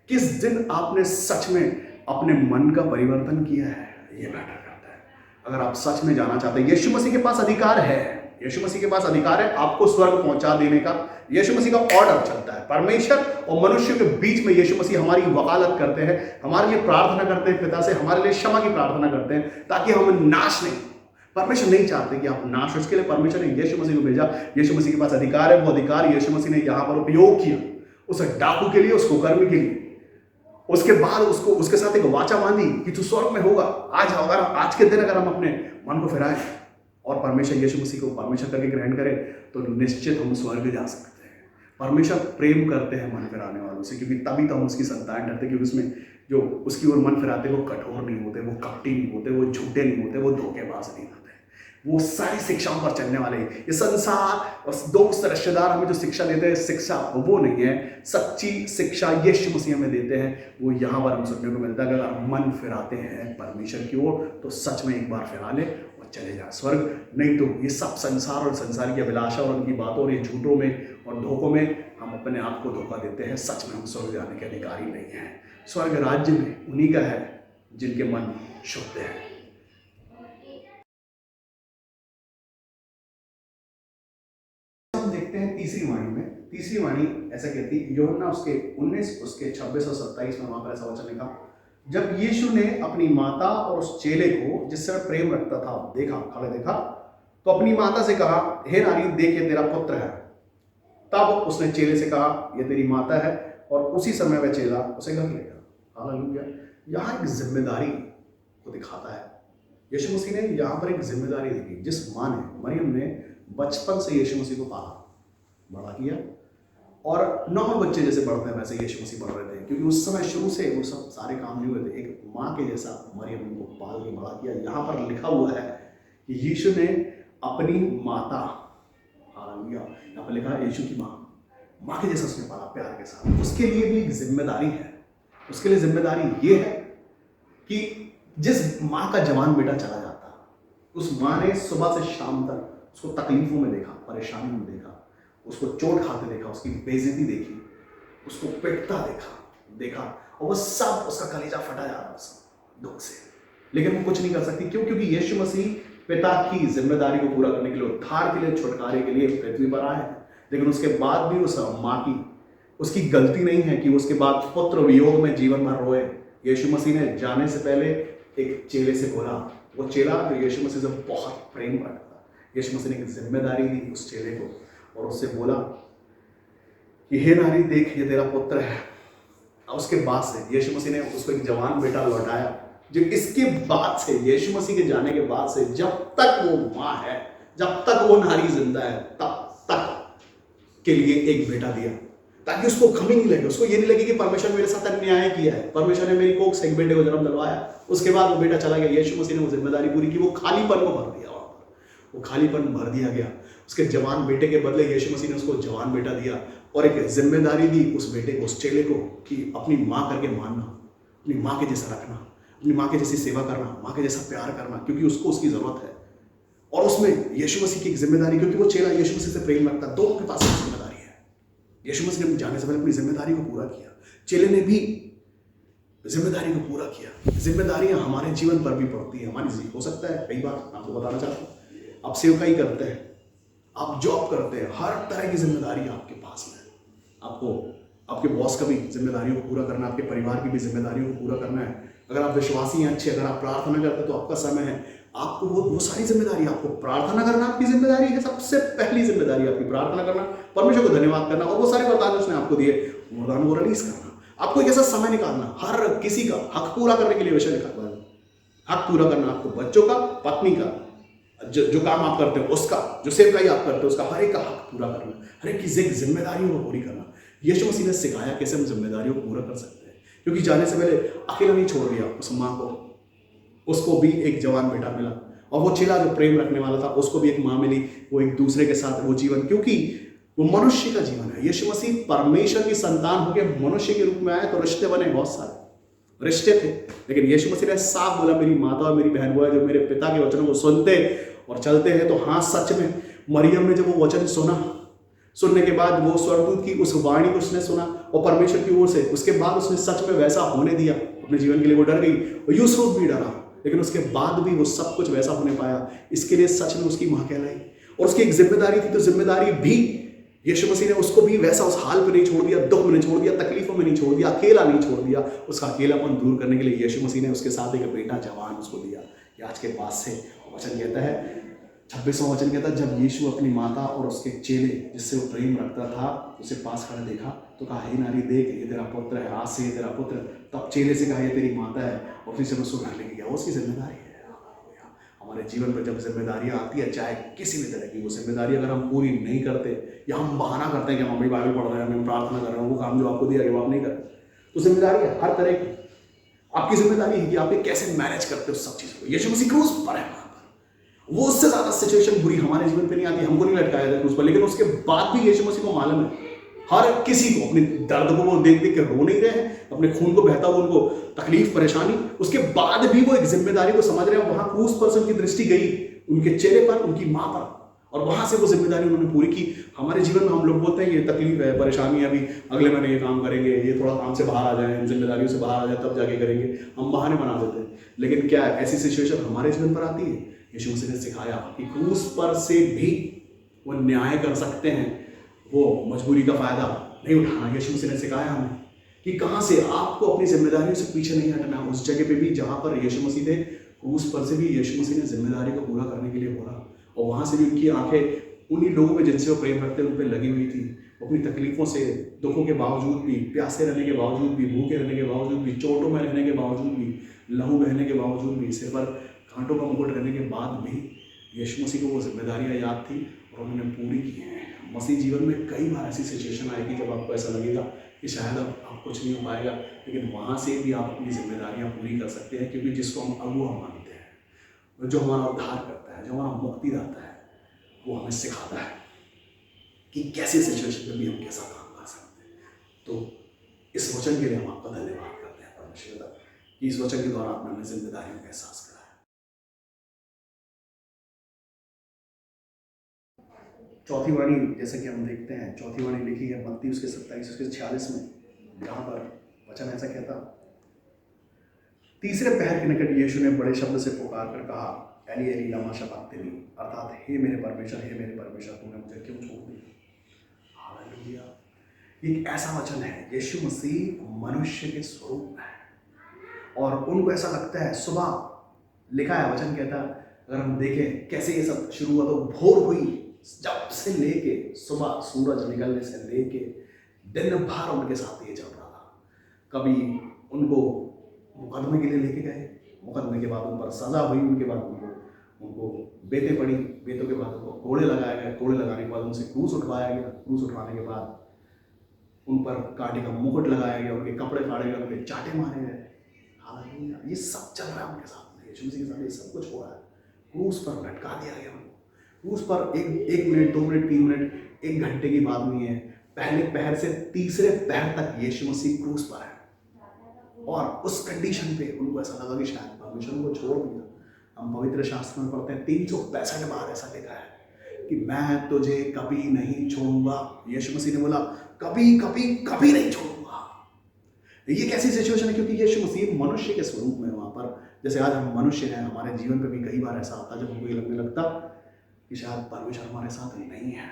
किस दिन आपने सच में अपने मन का परिवर्तन किया है, ये मैटर करता है। अगर आप सच में जाना चाहते हैं, यीशु मसीह के पास अधिकार है, यीशु मसीह के पास अधिकार है आपको स्वर्ग पहुंचा देने का। यीशु मसीह का ऑर्डर चलता है। परमेश्वर और मनुष्य के बीच में यीशु मसीह हमारी वकालत करते हैं, हमारे लिए प्रार्थना करते हैं पिता से, हमारे लिए क्षमा की प्रार्थना करते हैं ताकि हम नाश नहीं। परमेश्वर नहीं चाहते कि आप नाश हो, इसके लिए परमेश्वर ने यीशु मसीह को भेजा। यीशु मसीह के पास अधिकार है, वो अधिकार यीशु मसीह ने यहाँ पर उपयोग किया, उस डाकू के लिए, उस कुकर्मी के लिए। उसके बाद उसके साथ एक वाचा बांधी कि तू स्वर्ग में होगा। आज के दिन अगर हम अपने मन को फिराएं और परमेश्वर यीशु मसीह को परमेश्वर करके ग्रहण करें, तो निश्चित हम स्वर्ग जा सकते हैं। परमेश्वर प्रेम करते हैं मन फिराने वालों से, क्योंकि तभी तो हम उसकी संतान डरते, क्योंकि उसमें जो उसकी ओर मन फिराते वो कठोर नहीं होते, वो कपटी नहीं होते, वो झूठे नहीं होते, वो धोखेबाज नहीं होते, वो सारी शिक्षाओं पर चलने वाले। ये संसार और दोस्त रिश्तेदार हमें जो शिक्षा देते हैं, शिक्षा वो नहीं है। सच्ची शिक्षा यीशु मसीह हमें देते हैं, वो यहाँ पर हम सुनने को मिलता है। अगर हम मन फिराते हैं परमेश्वर की ओर, तो सच में एक बार फिरा ले और चले जा स्वर्ग। नहीं तो ये सब संसार और संसार की अभिलाषा और उनकी बातों और ये झूठों में और धोखों में हम अपने आप को धोखा देते हैं। सच में हम स्वर्ग जाने के अधिकारी नहीं हैं। स्वर्ग राज्य में उन्हीं का है जिनके मन शुद्ध है। देखते हैं तीसरी वाणी ऐसा कहती है, यूहन्ना उसके 19 उसके 26 और 27 में वहां पर ऐसा वचन लिखा, जब यीशु ने अपनी माता और उस चेले को जिससे प्रेम रखता था देखा, तो अपनी माता से कहा, हे नारी, देख ये तेरा पुत्र है। तब उसने चेले से कहा, ये तेरी माता है, और उसी समय वह चेला उसे घर ले गया। हालेलुया। यहाँ एक जिम्मेदारी को दिखाता है। यीशु मसीह ने यहाँ पर एक जिम्मेदारी दी। जिस माँ ने, मरियम ने बचपन से यीशु मसीह को पाला, बड़ा किया, और नॉर्मल बच्चे जैसे बढ़ते हैं वैसे यीशु मसीह बढ़ रहे थे, क्योंकि उस समय शुरू से वो सब सारे काम नहीं हुए थे। एक माँ के जैसा मरियम को पाल के बड़ा किया। यहाँ पर लिखा हुआ है कि यीशु ने अपनी माता, हालेलुया, यहाँ पर लिखा है यीशु की माँ, माँ के जैसा उसने पाला प्यार के साथ। उसके लिए भी एक जिम्मेदारी है। उसके लिए जिम्मेदारी ये है कि जिस माँ का जवान बेटा चला जाता, उस माँ ने सुबह से शाम तक उसको तकलीफों में देखा, परेशानियों में देखा, उसको चोट खाते देखा, उसकी बेइज्जती देखी, उसको पिटता देखा और वो सब, उसका कलेजा फटा जा रहा सब दुख से, लेकिन वो कुछ नहीं कर सकती। क्यों? क्योंकि यीशु मसीह पिता की जिम्मेदारी को पूरा करने के लिए, उद्धार के लिए, छुटकारे के लिए पृथ्वी पर आए हैं। लेकिन उसके बाद भी उस माँ की, उसकी गलती नहीं है कि उसके बाद पुत्र वियोग में जीवन भर रोए। यीशु मसीह ने जाने से पहले एक चेले से बोला, वो चेला जो यीशु मसीह से बहुत प्रेम करता, यीशु मसीह ने एक जिम्मेदारी दी उस चेले को और उससे बोला कि हे नारी देख, ये तेरा पुत्र है। और उसके बाद से यीशु मसीह ने उसको एक जवान बेटा लौटाया, जो इसके बाद से, यीशु मसीह के जाने के बाद से, जब तक वो माँ है, जब तक वो नारी जिंदा है, तब तक के लिए एक बेटा दिया, ताकि उसको कमी नहीं लगे, उसको ये नहीं लगे कि परमेश्वर ने मेरे साथ अन्याय किया है, परमेश्वर ने मेरी कोख से एक बेटे को जन्म दिलवाया, उसके बाद वो बेटा चला गया। यीशु मसीह ने वो जिम्मेदारी पूरी की, वो खालीपन को भर दिया, वहां पर वो खालीपन भर दिया गया। उसके जवान बेटे के बदले यीशु मसीह ने उसको जवान बेटा दिया और एक जिम्मेदारी दी उस बेटे को, उस चेले को, कि अपनी माँ करके मानना, अपनी माँ के जैसा रखना, अपनी माँ के जैसी सेवा करना, माँ के जैसा प्यार करना, क्योंकि उसको उसकी जरूरत है। और उसमें यीशु मसीह की एक जिम्मेदारी, क्योंकि वो चेला यीशु मसीह से प्रेम रखता, दोनों के पास एक जिम्मेदारी है। यीशु मसीह ने जाने से पहले अपनी जिम्मेदारी को पूरा किया, चेले ने भी जिम्मेदारी को पूरा किया। जिम्मेदारियां हमारे जीवन पर भी पड़ती है, हमारी हो सकता है, कई बार आपको बताना चाहता हूँ, आप सेवकाई करते हैं, आप जॉब करते हैं, हर तरह की जिम्मेदारी आपके पास में है। आपको आपके बॉस का भी जिम्मेदारियों को पूरा करना है, आपके परिवार की भी जिम्मेदारियों को पूरा करना है। अगर आप विश्वासी हैं अच्छे, अगर आप प्रार्थना करते हैं तो आपका समय है, आपको वो सारी जिम्मेदारी, आपको प्रार्थना करना आपकी जिम्मेदारी है, सबसे पहली जिम्मेदारी आपकी प्रार्थना करना, परमेश्वर को धन्यवाद करना और वो सारे वरदान उसने आपको दिए, वरदान को रिलीज करना। आपको एक ऐसा समय निकालना, हर किसी का हक पूरा करने के लिए विषय लिखा हुआ है, हक पूरा करना, आपको बच्चों का, पत्नी का, जो काम आप करते हो उसका, जो सेवकाई आप करते हो उसका, हर एक का हक पूरा करना, हर एक की जिम्मेदारियों को पूरी करना। यीशु मसीह ने सिखाया कैसे हम जिम्मेदारियों को पूरा कर सकते हैं, क्योंकि जाने से पहले अकेला नहीं छोड़ दिया उस माँ को, उसको भी एक जवान बेटा मिला, और वो चेला जो प्रेम रखने वाला था उसको भी एक माँ मिली, वो एक दूसरे के साथ वो जीवन, क्योंकि वो मनुष्य का जीवन है। यीशु मसीह परमेश्वर की संतान होकर मनुष्य के रूप में आए तो रिश्ते बने, बहुत सारे रिश्ते थे, लेकिन यीशु मसीह ने साफ बोला, मेरी माता और मेरी बहन वो है जो मेरे पिता के वचनों को सुनते और चलते हैं। तो हाँ, सच में मरियम ने जब वो वचन सुना, सुनने के बाद वो स्वर्गदूत की उस वाणी को उसने सुना और परमेश्वर की ओर से, उसके बाद उसने सच में वैसा होने दिया अपने जीवन के लिए। वो डर गई और यूसुफ भी डरा, लेकिन उसके बाद भी वो सब कुछ वैसा होने पाया, इसके लिए सच में उसकी माँ कहलाई। और उसकी एक जिम्मेदारी थी, तो जिम्मेदारी भी यीशु मसीह ने उसको भी वैसा उस हाल पे नहीं छोड़ दिया, दुख में नहीं छोड़ दिया, तकलीफों में नहीं छोड़ दिया, अकेला नहीं छोड़ दिया। उसका अकेलापन दूर करने के लिए यीशु मसीह ने उसके साथ एक बेटा जवान उसको दिया, कि आज के पास से। वचन कहता है, 26वां वचन कहता है, जब यीशु अपनी माता और उसके चेले जिससे वो प्रेम रखता था उसे पास खड़ा देखा तो कहा, हे नारी देख, ये तेरा पुत्र है, आज से ये तेरा पुत्र। तब चेले से कहा, ये तेरी माता है, और फिर से उसको घर लेके गया। वो उसकी जिम्मेदारी है। हमारे जीवन में जब जिम्मेदारियां आती है, चाहे किसी भी तरह की, वो जिम्मेदारी अगर हम पूरी नहीं करते या हम बहाना करते हैं कि हम अभी बाइबल पढ़ रहे हैं, हम प्रार्थना कर रहे हैं, वो काम जो आपको दिया गया वो आप नहीं करते, तो जिम्मेदारी है हर तरह की। आपकी जिम्मेदारी है कि आप कैसे मैनेज करते हो सब चीज़ों को। यीशु मसीह क्रूस पर है, वो उससे ज्यादा सिचुएशन बुरी हमारे जीवन पे नहीं आती, हमको नहीं लटकाया था क्रूस पर, लेकिन उसके बाद भी यीशु मसीह को मालूम है, हर किसी को अपने दर्द को वो देख देख के रो नहीं रहे हैं, अपने खून को बहता हुआ उनको तकलीफ परेशानी, उसके बाद भी वो एक जिम्मेदारी को समझ रहे हैं। वहां क्रूस पर से उनकी दृष्टि गई उनके चेहरे पर, उनकी माँ पर, और वहां से वो जिम्मेदारी उन्होंने पूरी की। हमारे जीवन में हम लोग बोलते हैं ये तकलीफ है, परेशानी है, अभी अगले महीने ये काम करेंगे, ये थोड़ा काम से बाहर आ जाए, जिम्मेदारियों से बाहर आ जाए तब जाके करेंगे, हम बहाने बना देते हैं। लेकिन क्या ऐसी सिचुएशन हमारे जीवन पर आती है? यीशु मसीह ने सिखाया कि क्रूस पर से भी वो न्याय कर सकते हैं, वो मजबूरी का फायदा नहीं उठाना। यीशु मसीह ने सिखाया हमें कि कहाँ से आपको अपनी जिम्मेदारियों से पीछे नहीं हटना। उस जगह पे भी जहाँ पर यीशु मसीह थे, क्रूस पर से भी यीशु मसीह ने जिम्मेदारी को पूरा करने के लिए बोला, और वहाँ से भी उनकी आंखें उन्हीं लोगों में जिनसे वो प्रेम रखते उन पर लगी हुई थी। अपनी तकलीफों से, दुखों के बावजूद भी, प्यासे रहने के बावजूद भी, भूखे रहने के बावजूद भी, चोटों में रहने के बावजूद भी, लहू बहने के बावजूद भी, सिर पर कांटों का मुकुट रहने के बाद भी यीशु मसीह को वो जिम्मेदारियाँ याद थी और उन्होंने पूरी की हैं। मसीह जीवन में कई बार ऐसी सिचुएशन आएगी जब आपको ऐसा लगेगा कि शायद अब कुछ नहीं हो पाएगा, लेकिन वहाँ से भी आप अपनी जिम्मेदारियाँ पूरी कर सकते हैं, क्योंकि जिसको हम अगुआ मानते हैं, जो हमारा उद्धार करता है, जो हमारा मुक्ति दाता है, वो हमें सिखाता है कि कैसे सिचुएशन में भी हम कैसा काम तो इस वचन के लिए हम आपका धन्यवाद करते हैं परमेश्वर पिता कि इस वचन के द्वारा आपने हमें जिम्मेदारियों का एहसास कराया। चौथी वाणी जैसे कि हम देखते हैं, चौथी वाणी लिखी है मत्ती उसके 27 उसके 46 में। यहाँ पर वचन ऐसा कहता, तीसरे पहर के निकट यीशु ने बड़े शब्द से पुकार कर कहा, एली एली लमा शबक्तनी, अर्थात हे मेरे परमेश्वर तूने मुझे क्यों छोड़ दिया। हालेलुया। एक ऐसा वचन है, यीशु मसीह मनुष्य के स्वरूप में है और उनको ऐसा लगता है, सुबह लिखा है वचन कहता, अगर हम देखें कैसे ये सब शुरू हुआ, तो भोर हुई जब से लेके सुबह सूरज निकलने से लेके दिन भर उनके साथ ये चल रहा था। कभी उनको मुकदमे के लिए लेके गए, मुकदमे के बाद उन पर सजा हुई, उनके बाद उनको बेतें पड़ी, बेतों के बाद उनको कोड़े लगाए गए, कोड़े लगाने के बाद उनसे क्रूस उठवाया गया, क्रूस उठवाने के बाद उन पर कांटे का मुकुट लगाया गया, उनके कपड़े फाड़े गए, उनके चाटे मारे गए। हालेलुया। ये सब चल रहा है उनके साथ, यीशु मसीह के साथ ये सब कुछ हो रहा है। क्रूस पर लटका दिया गया उनको। क्रूस पर एक मिनट, 2 मिनट, 3 मिनट, 1 घंटे की बात नहीं है, पहले पहर से तीसरे पहर तक यीशु मसीह क्रूस पर है। और उस कंडीशन पे उनको ऐसा लगा कि शायद परमेश्वर को छोड़ दिया। हम पवित्र शास्त्र में पढ़ते हैं 365 बार ऐसा लिखा है कि मैं तुझे कभी नहीं छोड़ूंगा। यीशु मसीह ने बोला कभी कभी कभी नहीं छोड़ूंगा। ये कैसी सिचुएशन है, क्योंकि यीशु मसीह मनुष्य के स्वरूप में वहां पर, जैसे आज हम मनुष्य हैं, हमारे जीवन पे भी कई बार ऐसा आता है जब हमको ये लगने लगता कि शायद परमेश्वर हमारे साथ नहीं है।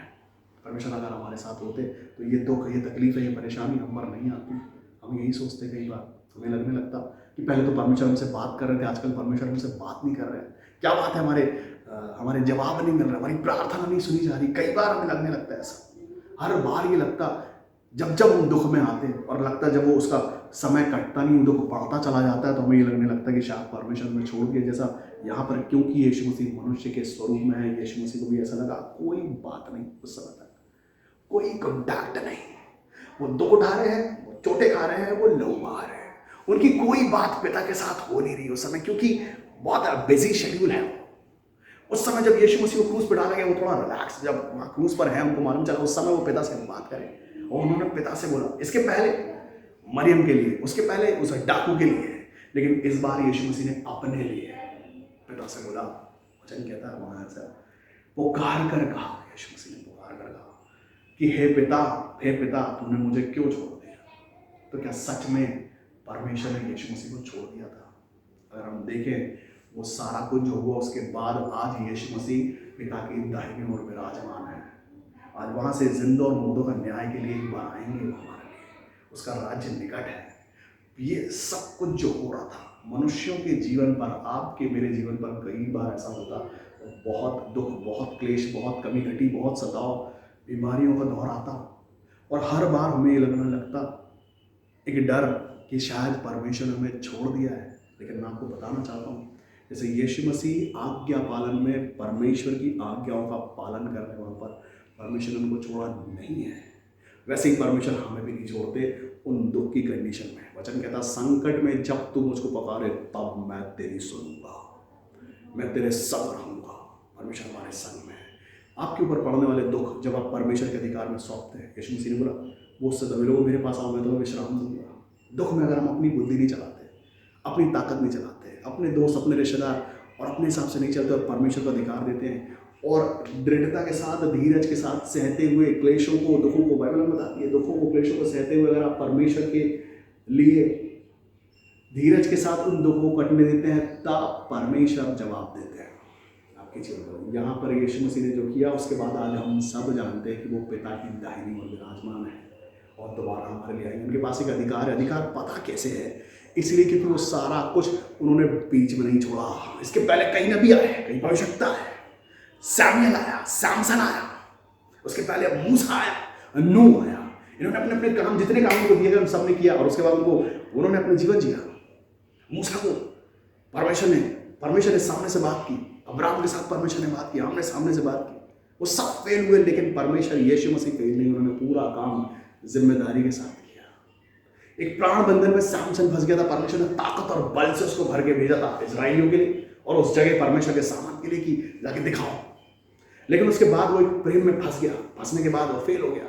परमेश्वर अगर हमारे साथ होते तो ये दुख, ये तकलीफ, ये परेशानी हम पर नहीं आती। हम यही सोचते कई बार, हमें लगने लगता कि पहले तो परमेश्वर हमसे बात कर रहे थे, आजकल परमेश्वर हमसे बात नहीं कर रहे हैं। क्या बात है, हमारे जवाब नहीं मिल रहे, हमारी प्रार्थना नहीं सुनी जा रही। कई बार हमें लगने लगता है ऐसा। हर बार ये लगता जब हम दुख में आते हैं और लगता जब वो उसका समय कटता नहीं, दुख बढ़ता चला जाता है, तो हमें ये लगने लगता है कि शायद परमेश्वर में छोड़ दिया। जैसा यहाँ पर, क्योंकि यीशु मसीह मनुष्य के स्वरूप में है, यीशु मसीह को भी ऐसा लगा कोई बात नहीं, उस समय तक कोई कॉन्टैक्ट नहीं। वो दुख उठा रहे हैं, वो चोटें खा रहे हैं, वो लहू बहा रहे हैं, उनकी कोई बात पिता के साथ हो नहीं रही उस समय, क्योंकि बहुत बिजी शेड्यूल है। उस समय जब यीशु मसीह को क्रूस पर डाला गया, वो थोड़ा रिलैक्स, जब वहाँ क्रूस पर है, उनको मालूम चला, उस समय वो पिता से बात करें और उन्होंने पिता से बोला। इसके पहले मरियम के लिए, उसके पहले उस डाकू के लिए, लेकिन इस बार यीशु मसीह ने अपने लिए पिता से बोला। वचन कहता है वहां से पुकार कर कहा, यीशु मसीह ने पुकार कर कहा कि हे पिता तूने मुझे क्यों छोड़ दिया। तो क्या सच में परमेश्वर ने यीशु मसीह को छोड़ दिया था? अगर हम देखें वो सारा कुछ जो हुआ उसके बाद आज यीशु मसीह पिता की दाहिनी ओर विराजमान है। आज वहां से जिंदा और मुर्दों का न्याय के लिए एक बार आएंगे हमारे लिए, उसका राज्य निकट है। ये सब कुछ जो हो रहा था मनुष्यों के जीवन पर, आपके मेरे जीवन पर कई बार ऐसा होता, बहुत दुख, बहुत क्लेश, बहुत कमी घटी, बहुत सताव, बीमारियों का दौर आता, और हर बार हमें ये लगने लगता एक डर कि शायद परमेश्वर ने हमें छोड़ दिया है। लेकिन मैं आपको बताना चाहता हूँ, जैसे यीशु मसीह आज्ञा पालन में परमेश्वर की आज्ञाओं का पालन करने वहाँ पर परमेश्वर ने उनको छोड़ा नहीं है, वैसे ही परमेश्वर हमें भी नहीं छोड़ते उन दुख की कंडीशन में। वचन कहता संकट में जब तू मुझको पुकारे तब मैं तेरी सुनूंगा, मैं तेरे संग रहूंगा। परमेश्वर हमारे संग में है। आपके ऊपर पड़ने वाले दुख जब आप परमेश्वर के अधिकार में सौंपते हैं, यीशु मसीह ने बोला वो उससे दबे लोग मेरे पास आओ, मैं तुम्हें विश्राम दूंगा। दुख में अगर हम अपनी बुद्धि नहीं चलाते, अपनी ताकत नहीं चलाते, अपने दोस्त, अपने रिश्तेदार और अपने हिसाब से नहीं चलते और परमेश्वर को अधिकार देते हैं और दृढ़ता के साथ, धीरज के साथ सहते हुए क्लेशों को, दुखों को, बाइबल में बताती है, दुखों को, क्लेशों को सहते हुए अगर आप परमेश्वर के लिए धीरज के साथ उन दुखों को कटने देते हैं, तब परमेश्वर जवाब देते हैं आपकी जीवन को। यहाँ पर यीशु मसीह ने जो किया, उसके बाद आज हम सब जानते हैं कि वो पिता की दाहिनी ओर विराजमान है और दोबारा हमारे लिए आएंगे। उनके पास एक अधिकार है। अधिकार पता कैसे है? इसलिए क्योंकि वो सारा कुछ उन्होंने बीच में नहीं छोड़ा। इसके पहले कहीं नबी आए, कहीं भविष्यवक्ता है, सैमुएल आया, सैमसन आया, उसके पहले मूसा आया, नूह आया। इन्होंने अपने अपने काम, जितने काम उनको दिए गए उन सब ने किया और उसके बाद उन्होंने अपने जीवन जिया। मूसा को परमेश्वर ने सामने से बात की, अब्राहम के साथ परमेश्वर ने बात की, आमने सामने से बात की, वो सब फेल हुए, लेकिन परमेश्वर यीशु मसीह फेल नहीं, उन्होंने पूरा काम जिम्मेदारी के साथ किया। एक प्राण बंधन में सैमसन फंस गया था, परमेश्वर ने ताकत और बल से उसको भर के भेजा था इजराइलियों के लिए और उस जगह परमेश्वर के सामान के लिए कि जाके दिखाओ। लेकिन उसके बाद वो एक प्रेम में फंस गया, फंसने के बाद वो फेल हो गया।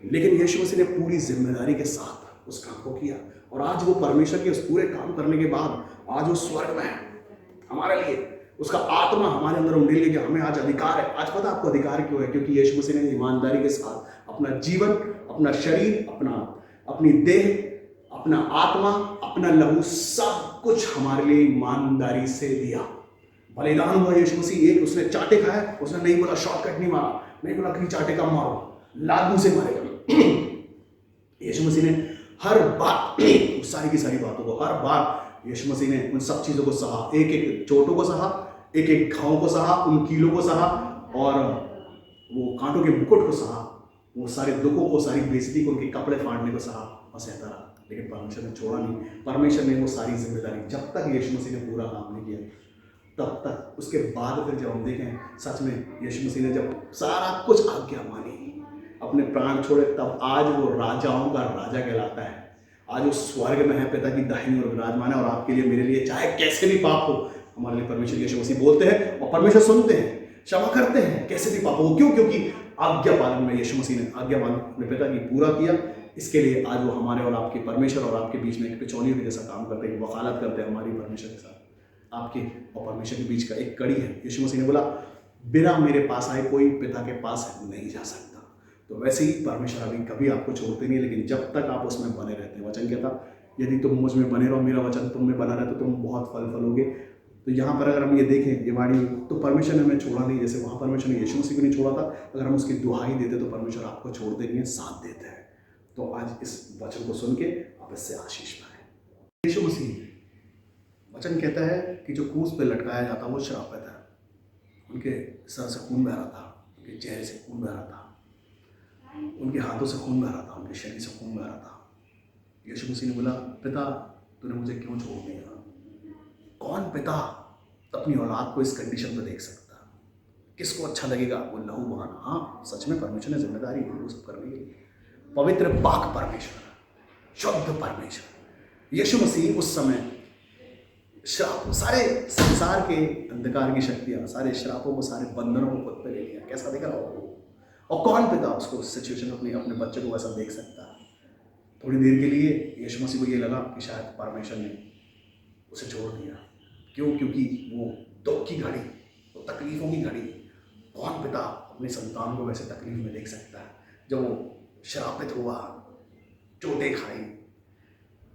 लेकिन यीशु मसीह ने पूरी जिम्मेदारी के साथ उस काम को किया, और आज वो परमेश्वर के उस पूरे काम करने के बाद आज वो स्वर्ग में है हमारे लिए। उसका आत्मा हमारे अंदर उंडेल गया, हमें आज अधिकार है। आज पता आपको अधिकार क्यों है? क्योंकि यीशु मसीह ने ईमानदारी के साथ अपना जीवन, अपना शरीर, अपनी देह, अपना आत्मा, अपना लहू, सब कुछ हमारे लिए ईमानदारी से दिया। बलिदान हुआ यीशु मसीह। एक उसने चाटे खाया, उसने नहीं बोला शॉर्टकट नहीं मारा, नहीं बोला कि चाटे का मारो, लागू से मारेगा। यीशु मसीह ने हर बात, सारी की सारी बातों को, हर बार यीशु मसीह ने उन सब चीजों को सहा, एक एक चोटों को सहा, एक एक घावों को सहा, उन कीलों को सहा, और वो कांटों के मुकुट को सहा, वो सारे दुखों को, सारी बेइज्जती को, उनके कपड़े फाड़ने को सहा और सहता रहा। लेकिन परमेश्वर ने छोड़ा नहीं। परमेश्वर ने वो सारी जिम्मेदारी, जब तक यीशु मसीह ने पूरा काम नहीं किया तब तक, उसके बाद फिर जब हम देखें सच में यीशु मसीह ने जब सारा कुछ आज्ञा मानी, अपने प्राण छोड़े, तब आज वो राजाओं का राजा कहलाता है। आज वो स्वर्ग में है, पिता की दाहिनी ओर विराजमान है, और आपके लिए, मेरे लिए, चाहे कैसे भी पाप हो, हमारे लिए परमेश्वर यीशु मसीह बोलते हैं और परमेश्वर सुनते हैं, क्षमा करते हैं, कैसे भी पाप हो। क्यों? क्योंकि आज्ञा पालन में यीशु मसीह ने आज्ञा पालन अपने पिता की पूरा किया। इसके लिए आज वो हमारे और आपके, परमेश्वर और आपके बीच में एक बिचौलियों के जैसा काम करते हैं, वकालत करते हैं हमारी परमेश्वर के साथ। आपके और परमेश्वर के बीच का एक कड़ी है। यीशु मसीह ने बोला, बिना मेरे पास आए कोई पिता के पास नहीं जा सकता। तो वैसे ही परमेश्वर अभी कभी आपको छोड़ते नहीं है, लेकिन जब तक आप उसमें बने रहते हैं। वचन कहता, यदि तुम मुझ में बने रहो, मेरा वचन तुम में बना रहे, तो तुम बहुत फल फलोगे। तो यहाँ पर अगर हम ये देखें ये वाणी, तो परमेश्वर ने हमें छोड़ा नहीं। जैसे वहाँ परमेश्वर ने यीशु मसीह को नहीं छोड़ा था, अगर हम उसकी दुहाई देते तो परमेश्वर आपको छोड़ते नहीं है, साथ देते हैं। तो आज इस वचन को सुन के आप इससे आशीष पाएं। यीशु मसीह, वचन कहता है कि जो क्रूस पे लटकाया जाता वो श्रापित है। उनके सर से खून बह रहा था, उनके चेहरे से खून बह रहा था, उनके हाथों से खून बह रहा था, उनके शरीर से खून बह रहा था। यीशु मसीह ने बोला, पिता तूने मुझे क्यों छोड़ दिया? कौन पिता अपनी औलाद को इस कंडीशन पर देख सकता? किसको अच्छा लगेगा वो लहू बहाना? हाँ, सच में परमेश्वर ने जिम्मेदारी दी वो सब करने के लिए। पवित्र पाक परमेश्वर, शुद्ध परमेश्वर यीशु मसीह उस समय श्राप, सारे संसार के अंधकार की शक्तियां, सारे श्रापों को, सारे बंधनों को खुद पे ले लिया। कैसा दिख रहा होगा? और कौन पिता उसको उस सिचुएशन में अपने बच्चे को वैसा देख सकता है? थोड़ी देर के लिए यीशु मसीह को ये लगा कि शायद परमेश्वर ने उसे छोड़ दिया। क्यों? क्योंकि वो दुख की घड़ी, वो तकलीफों की घड़ी, कौन पिता अपने संतान को वैसे तकलीफ में देख सकता है? जब वो श्रापित हुआ, चोटें खाई,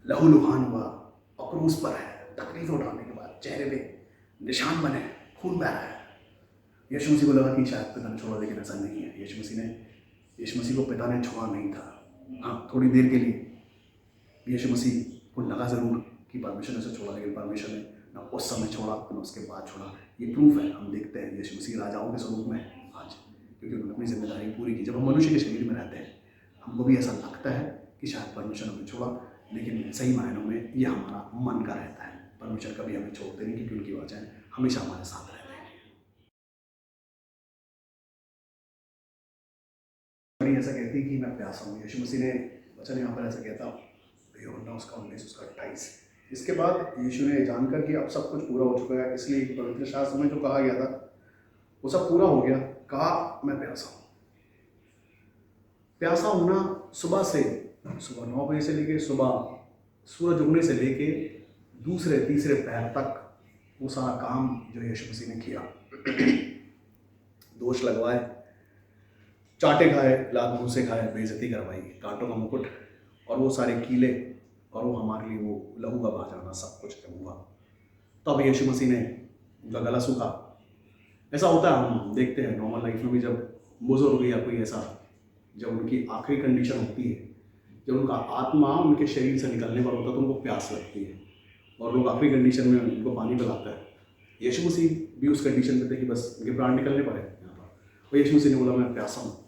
लहूलुहान हुआ और क्रूस पर है, तकलीफ उठाने के बाद चेहरे पे निशान बने, खून बह रहा है। यीशु मसीह को लगा कि शायद पिता ने छोड़ा, लेकिन ऐसा नहीं है। यीशु मसीह को पिता ने छोड़ा नहीं था। हाँ, थोड़ी देर के लिए यीशु मसीह को लगा जरूर कि परमेश्वर ने उसे छोड़ा, लेकिन परमेश्वर ने ना उस समय छोड़ा ना उसके बाद छोड़ा। ये प्रूफ है, हम देखते हैं यीशु मसीह राजाओं के स्वरूप में आज, क्योंकि उन्होंने अपनी जिम्मेदारी पूरी की। जब हम मनुष्य के शरीर में रहते हैं, हमको भी ऐसा लगता है कि शायद परमेश्वर ने हमें छोड़ा, लेकिन सही मायनों में ये हमारा मन का रहता है। परमेश्वर कभी हमें छोड़ते नहीं, क्योंकि उनकी वजह हमेशा हमारे साथ रहते हैं। ऐसा कहती कि मैं प्यासा हूँ। यीशु मसीह ने वचन यहाँ पर ऐसा कहता, यूहन्ना उसका 19 उसका 28। इसके बाद यीशु ने जानकर कि अब सब कुछ पूरा हो चुका है, इसलिए पवित्र शास्त्र में जो कहा गया था वो सब पूरा हो गया, कहा मैं प्यासा हूँ। प्यासा होना सुबह 9 बजे से लेके सुबह सूरज उगने से लेके दूसरे तीसरे पहर तक वो सारा काम जो यीशु मसीह ने किया। दोष लगवाए, चाटे खाए, लात घूसे खाए, बेइज्जती करवाई, कांटों का मुकुट और वो सारे कीले, और वो हमारे लिए वो लहू का बहा जाना, सब कुछ हुआ। तब यीशु मसीह ने उनका गला सूखा। ऐसा होता है, हम देखते हैं नॉर्मल लाइफ में भी, जब बुजुर्ग या कोई ऐसा, जब उनकी आखिरी कंडीशन होती है, जब उनका आत्मा उनके शरीर से निकलने पर होता है, तो उनको प्यास लगती है और लोग आखिरी कंडीशन में उनको पानी पिलाता है। यीशु मसीह भी उस कंडीशन में थे कि बस उनके प्राण निकलने पर है यहाँ पर, और यीशु मसीह ने बोला मैं प्यासा हूँ।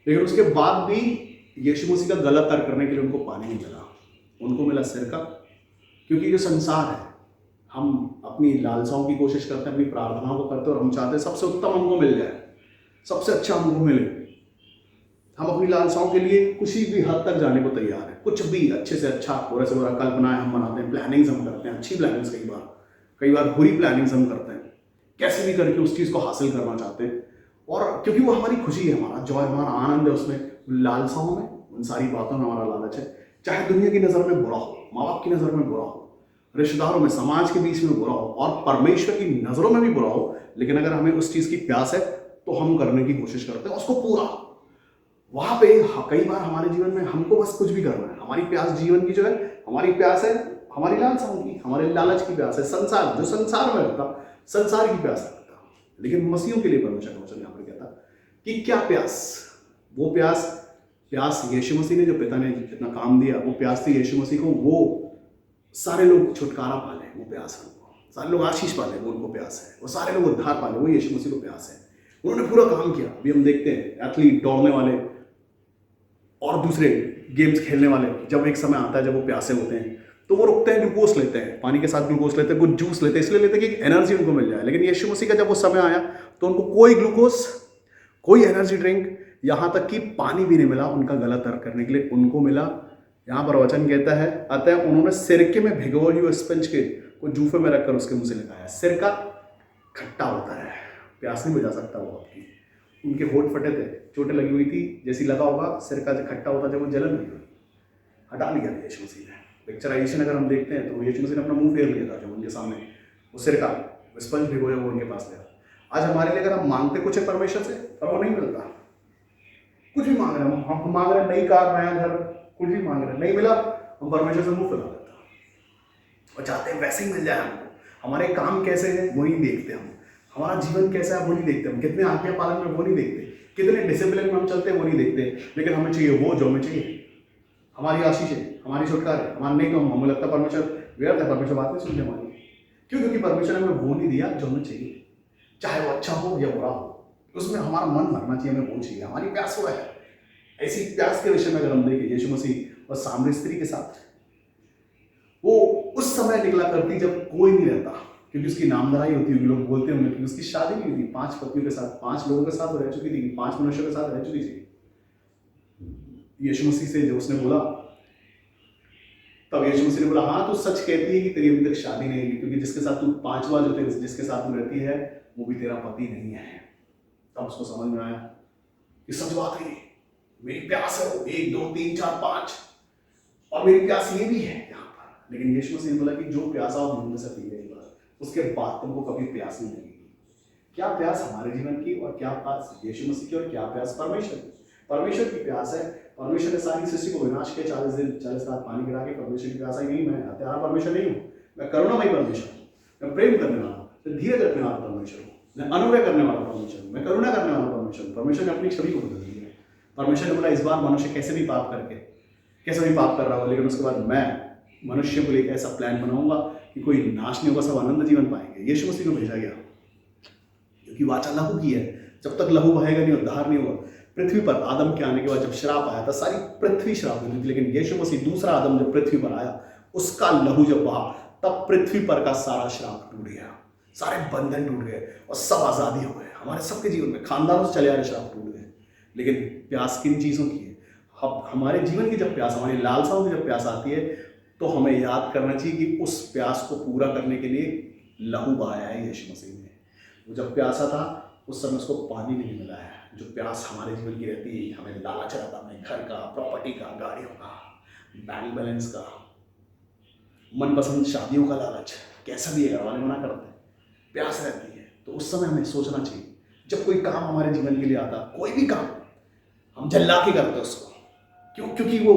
लेकिन उसके बाद भी यीशु मसीह का गला तर करने के लिए उनको पानी नहीं मिला, उनको मिला सिरका। क्योंकि जो संसार है, हम अपनी लालसाओं की कोशिश करते हैं, अपनी प्रार्थनाओं को करते हैं, और हम चाहते हैं सबसे उत्तम हमको मिल जाए, सबसे अच्छा हमको मिले। हम अपनी लालसाओं के लिए किसी भी हद तक जाने को तैयार है, कुछ भी अच्छे से अच्छा, बुरे से बुरा कल्पनाएं हम बनाते हैं, प्लानिंग्स हम करते हैं, अच्छी प्लानिंग्स, कई बार बुरी प्लानिंग्स हम करते हैं, कैसे भी करके उस चीज़ को हासिल करना चाहते हैं। और क्योंकि वो हमारी खुशी है, हमारा जॉय, हमारा आनंद है उसमें, लालसाओं में, उन सारी बातों में हमारा लालच है। चाहे दुनिया की नज़र में बुरा हो, माँ बाप की नज़र में बुरा हो, रिश्तेदारों में, समाज के बीच में बुरा हो और परमेश्वर की नज़रों में भी बुरा हो, लेकिन अगर हमें उस चीज़ की प्यास है तो हम करने की कोशिश करते हैं उसको पूरा। वहां पे कई बार हमारे जीवन में हमको बस कुछ भी करना है। हमारी प्यास जीवन की जो है, हमारी प्यास है हमारी लालसाओं की, हमारे लालच की प्यास है, संसार जो संसार में रहता, संसार की प्यास रखता। लेकिन मसीहों के लिए परमेश्वर का वचन यहाँ पर कहता कि क्या प्यास, वो प्यास यीशु मसीह ने, जो पिता ने जितना काम दिया, वो प्यास थी यीशु मसीह को, वो सारे लोग छुटकारा पाले, वो प्यास है उनको, सारे लोग आशीष पाले, वो उनको प्यास है, वो सारे लोग उद्धार पाले, वो यीशु मसीह को प्यास है। उन्होंने पूरा काम किया। अभी हम देखते हैं एथलीट, दौड़ने वाले और दूसरे गेम्स खेलने वाले, जब एक समय आता है जब वो प्यासे होते हैं तो वो रुकते हैं, ग्लूकोज लेते हैं, पानी के साथ ग्लूकोज लेते हैं, कुछ जूस लेते हैं, इसलिए लेते हैं कि एनर्जी उनको मिल जाए। लेकिन यीशु मसीह का जब वो समय आया तो उनको कोई ग्लूकोज, कोई एनर्जी ड्रिंक, यहाँ तक कि पानी भी नहीं मिला उनका गला तर्क करने के लिए। उनको मिला, यहाँ पर वचन कहता है, अतः उन्होंने सिरके में भिगोई हुई स्पंज के को जूफे में रखकर उसके मुंह से लगाया। सिरका खट्टा होता है, प्यास नहीं बुझा सकता वो आपकी। उनके होठ फटे थे, चोटें लगी हुई थी, जैसी लगा होगा सिरका जो खट्टा होता जब वो जलन नहीं हुई, हटा लिया यीशु मसीह ने। पिक्चराइजेशन अगर हम देखते हैं तो यीशु मसीह ने अपना मुंह फेर लिया था जब उनके सामने वो सिरका स्पंज भिगोया वो उनके पास गया। आज हमारे लिए अगर हम मांगते कुछ है परमेश्वर से पर वो नहीं मिलता, कुछ भी मांग रहे हैं हम मांग रहे हैं नई कार, नया घर, कुछ भी मांग रहे हैं, नहीं मिला, हम परमेश्वर से मुंह फैला देता और चाहते हैं वैसे ही मिल जाए हमको। हमारे काम कैसे हैं वो नहीं देखते हम, हमारा जीवन कैसा है वो नहीं देखते हम, कितने आज्ञा पालन में वो नहीं देखते, कितने डिसिप्लिन में हम चलते हैं वो नहीं देखते। लेकिन हमें चाहिए वो जो हमें चाहिए, हमारी आशीष है, हमारी छुटकारा है, हमारे नहीं तो हमें लगता है परमेश्वर व्यर्थ है, परमेश्वर बात नहीं सुनते हमारी। क्यों? क्योंकि परमेश्वर ने हमें वो नहीं दिया जो हमें चाहिए, चाहे वो अच्छा हो या बुरा हो, उसमें हमारा मन भरना चाहिए, हमें वो चाहिए, हमारी प्यास वो है। ऐसी प्यास के विषय में अगर हम देखें, यीशु मसीह और सामरी स्त्री के साथ, वो उस समय निकला करती जब कोई नहीं रहता, क्योंकि उसकी नामधराई होती होगी, लोग बोलते होंगे कि उसकी शादी नहीं हुई थी, 5 पत्नियों के साथ, 5 लोगों के साथ रह चुकी थी, 5 मनुष्यों के साथ रह चुकी थी। यीशु मसीह से जब उसने बोला, तब यीशु मसीह ने बोला, हाँ तू सच कहती है कि तेरी अभी तक शादी नहीं हुई, क्योंकि जिसके साथ तू 5वां जो तेरे जिसके साथ तू रहती है वो भी तेरा पति नहीं है। तब उसको समझ में आया कि सच बात है, मेरी प्यास है वो 1 2 3 4 5, और मेरी प्यास ये भी है यहाँ पर। लेकिन यीशु मसीह ने बोला कि जो प्यासा हो मुंह में से पी लेगा, उसके बाद तुमको कभी प्यास नहीं लगेगी। क्या प्यास हमारे जीवन की, और क्या प्यास यीशु मसीह की, और क्या प्यास परमेश्वर की। परमेश्वर की प्यास है, परमेश्वर ने सारी सृष्टि को विनाश के 40 दिन 40 रात पानी गिरा के, परमेश्वर की प्यास आई नहीं, मैं हत्यारा परमेश्वर नहीं हूँ, मैं करुणामयी परमेश्वर हूँ, मैं प्रेम करने वाला हूँ, मैं धीरज रखने वाला परमेश्वर हूँ, मैं अनुग्रह करने वाला परमेश्वर हूँ, मैं करुणा करने वाला परमेश्वर हूँ। परमेश्वर ने अपनी छवि को बदल दी है। परमेश्वर ने बोला इस बार मनुष्य कैसे भी पाप कर रहा हो, लेकिन उसके बाद मैं मनुष्य को लेकर ऐसा प्लान बनाऊंगा कि कोई नाश नहीं होगा, सब आनंद जीवन पाएंगे। यीशु मसीह को भेजा गया क्योंकि वाचा लहू की है, जब तक लहू बहेगा नहीं उद्धार नहीं होगा। पृथ्वी पर आदम के आने के बाद जब श्राप आया था, सारी पृथ्वी श्राप हुई थी, लेकिन यीशु मसीह दूसरा आदम जब पृथ्वी पर आया, उसका लहू जब बहा, तब पृथ्वी पर का सारा श्राप टूट गया, सारे बंधन टूट गए और सब आज़ादी हो गए। हमारे सबके जीवन में खानदानों से चले आ रहे श्राप टूट गए। लेकिन प्यास किन चीज़ों की है? हमारे जीवन की जब प्यास, हमारी लालसाओं की जब प्यास आती है, तो हमें याद करना चाहिए कि उस प्यास को पूरा करने के लिए लहू बहाया है यीशु मसीह ने। वो जब प्यासा था उस समय उसको पानी नहीं मिला है। जो प्यास हमारे जीवन की रहती है, हमें लालच रहता है, घर का, प्रॉपर्टी का, गाड़ियों का, बैंक बैलेंस का, मनपसंद शादियों का लालच, कैसा भी है, घर वाले मना करते हैं, प्यास रहती है। तो उस समय हमें सोचना चाहिए, जब कोई काम हमारे जीवन के लिए आता, कोई भी काम, हम जल्ला के करते उसको। क्यों? क्योंकि वो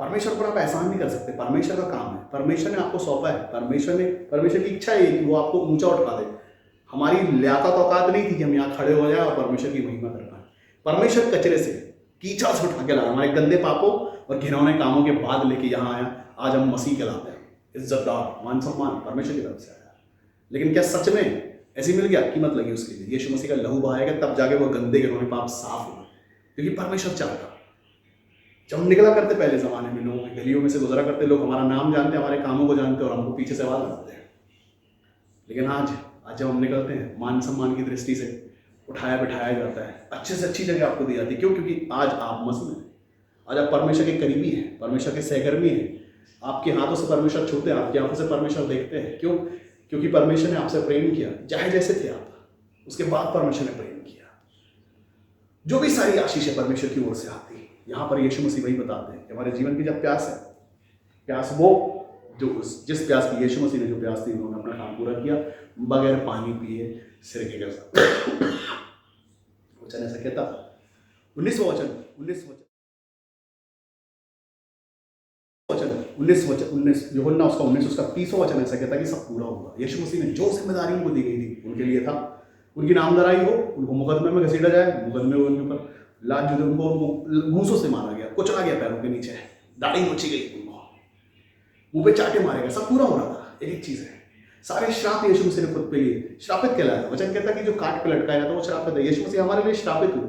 परमेश्वर पर आप एहसान नहीं कर सकते, परमेश्वर का काम है, परमेश्वर ने आपको सौंपा है, परमेश्वर की इच्छा है कि वो आपको ऊंचा उठा दे। हमारी लियाकत औकात नहीं थी कि हम यहाँ खड़े हो जाए और परमेश्वर की महिमा कर पाए। परमेश्वर कचरे से, कीचड़ से उठा के लाया, हमारे गंदे पापों और घिनौने कामों के बाद लेके यहाँ आया। आज हम मसीह कहलाते हैं, इज्जतदार, मान सम्मान परमेश्वर की तरफ से आया। लेकिन क्या सच में ऐसी मिल गया? कीमत लगी उसके लिए। यीशु मसीह का लहू बहाएगा तब जाके वो गंदे घिनौने पाप साफ हुए, क्योंकि परमेश्वर चाहता। जब हम निकला करते पहले ज़माने में, लोगों की गलियों में से गुजरा करते, लोग हमारा नाम जानते, हमारे कामों को जानते और हमको पीछे से आवाज़ लगाते हैं। लेकिन आज जब हम निकलते हैं, मान सम्मान की दृष्टि से उठाया बिठाया जाता है, अच्छे से अच्छी जगह आपको दी जाती है। क्यों? क्योंकि आज आप मसीह में, आज आप परमेश्वर के करीबी हैं, परमेश्वर के सहकर्मी हैं। आपके हाथों से परमेश्वर छूते हैं, आपकी आंखों से परमेश्वर देखते हैं। क्यों? क्योंकि परमेश्वर ने आपसे प्रेम किया, चाहे जैसे थे आप, उसके बाद परमेश्वर ने प्रेम किया। जो भी सारी आशीष है परमेश्वर की ओर से आती है। यहाँ पर यीशु मसीह वही बताते हैं कि हमारे जीवन की जब प्यास है, प्यास वो जो जिस प्यास की यीशु मसीह ने जो प्यास थी, उन्होंने अपना काम पूरा किया बगैर पानी पिए सिरके के साथ। वचन ऐसा कहता, 19वां वचन 19 यूहन्ना उसका 19 उसका 30वां वचन ऐसा कहता है कि सब पूरा होगा। यीशु मसीह ने जो जिम्मेदारी उनको दी गई थी उनके लिए था, उनकी नामधराई हो, उनको मुकदमे में घसीटा जाए, मुकदमे में उनके ऊपर लात जो उनको घूंसों से मारा गया, कुचला गया पैरों के नीचे, दाढ़ी नोची गई, उनको मुंह पे चाटे मारे गए, सब पूरा हो रहा था। एक चीज है, सारे श्राप यीशु मसीह ने खुद पे लिए, श्रापित कहलाया। वचन कहता है कि जो काट पे लटकाया था वो श्रापित है। यीशु मसीह हमारे लिए श्रापित हुए,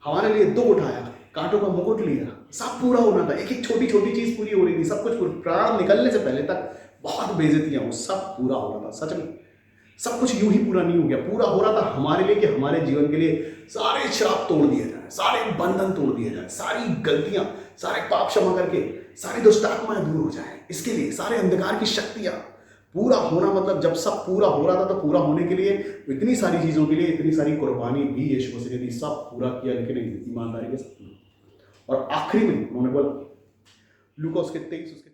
हमारे लिए दुख उठाया, कांटों का मुकुट लिया, सब पूरा होना था। एक एक छोटी छोटी चीज पूरी हो रही थी, सब कुछ प्राण निकलने से पहले तक बहुत बेइज्जतियां, वो सब पूरा हो रहा था। सच में सब कुछ यूं ही पूरा नहीं हो गया, पूरा हो रहा था हमारे लिए कि हमारे जीवन के लिए सारे श्राप तोड़ दिए जाए, सारे बंधन तोड़ दिए जाए, सारी गलतियां, सारे पाप क्षमा करके सारी दुष्टात्माएं दूर हो जाए। इसके लिए सारे अंधकार की शक्तियां पूरा होना, मतलब जब सब पूरा हो रहा था तो पूरा होने के लिए इतनी सारी चीजों के लिए इतनी सारी कुर्बानी भी यीशु मसीह ने दी, सब पूरा किया, लेकिन ईमानदारी के साथ। और आखिरी में उन्होंने बोला, लूका उसके 23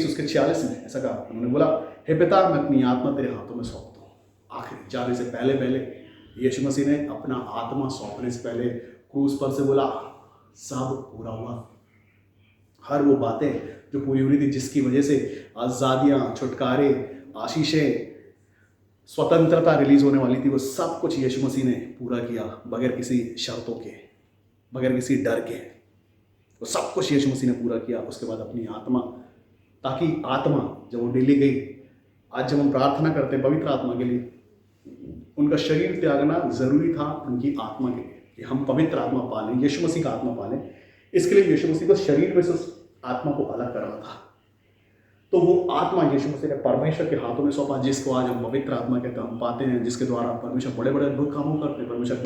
उसके 46 में ऐसा कहा, उन्होंने बोला, हे पिता मैं अपनी आत्मा तेरे हाथों में सौंपता हूं। आखिरी जाने से पहले यीशु मसीह ने अपना आत्मा सौंपने से पहले क्रूस पर से बोला, सब पूरा हुआ। हर वो बातें जो पूरी हुई थी, जिसकी वजह से आज़ादियाँ, छुटकारे, आशीषें, स्वतंत्रता रिलीज होने वाली थी, वो सब कुछ यीशु मसीह ने पूरा किया बगैर किसी शर्तों के, बगैर किसी डर के। वो सब कुछ यीशु मसीह ने पूरा किया। उसके बाद अपनी आत्मा, ताकि आत्मा जब वो डेली गई, आज जब हम प्रार्थना करते हैं पवित्र आत्मा के लिए, उनका शरीर त्यागना जरूरी था उनकी आत्मा के लिए, कि हम पवित्र आत्मा पालें, यीशु मसीह का आत्मा पालें। इसके लिए यीशु मसीह को शरीर में से उस आत्मा को अलग करना था। तो वो आत्मा यीशु मसीह ने परमेश्वर के हाथों में सौंपा, जिसको आज हम पवित्र आत्मा कहते हैं, हम पाते हैं, जिसके द्वारा परमेश्वर बड़े बड़े अद्भुत कामों करते हैं। परमेश्वर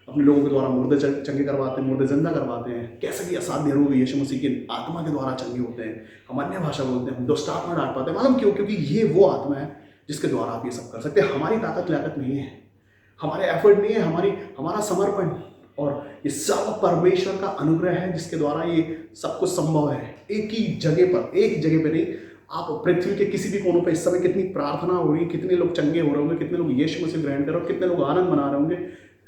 अपने लोगों के द्वारा मुर्दे चंगे करवाते हैं, मुर्दे जिंदा करवाते हैं। कैसे भी असाध्य रोग यीशु मसीह की आत्मा के द्वारा चंगे होते हैं। हम अन्य भाषा बोलते हैं, हम दुष्ट आत्मा डांट पाते हैं। मालूम क्यों? क्योंकि ये वो आत्मा है जिसके द्वारा आप ये सब कर सकते हैं। हमारी ताकत लागत नहीं है, हमारे एफर्ट नहीं है, हमारा समर्पण, और ये सब परमेश्वर का अनुग्रह है जिसके द्वारा ये सब कुछ संभव है। एक जगह पे नहीं, आप पृथ्वी के किसी भी कोनों पे इस समय कितनी प्रार्थना हो रही है, कितने लोग चंगे हो रहे होंगे, कितने लोग यीशु मसीह ग्रहण कर रहे होंगे, कितने लोग आनंद मना रहे होंगे,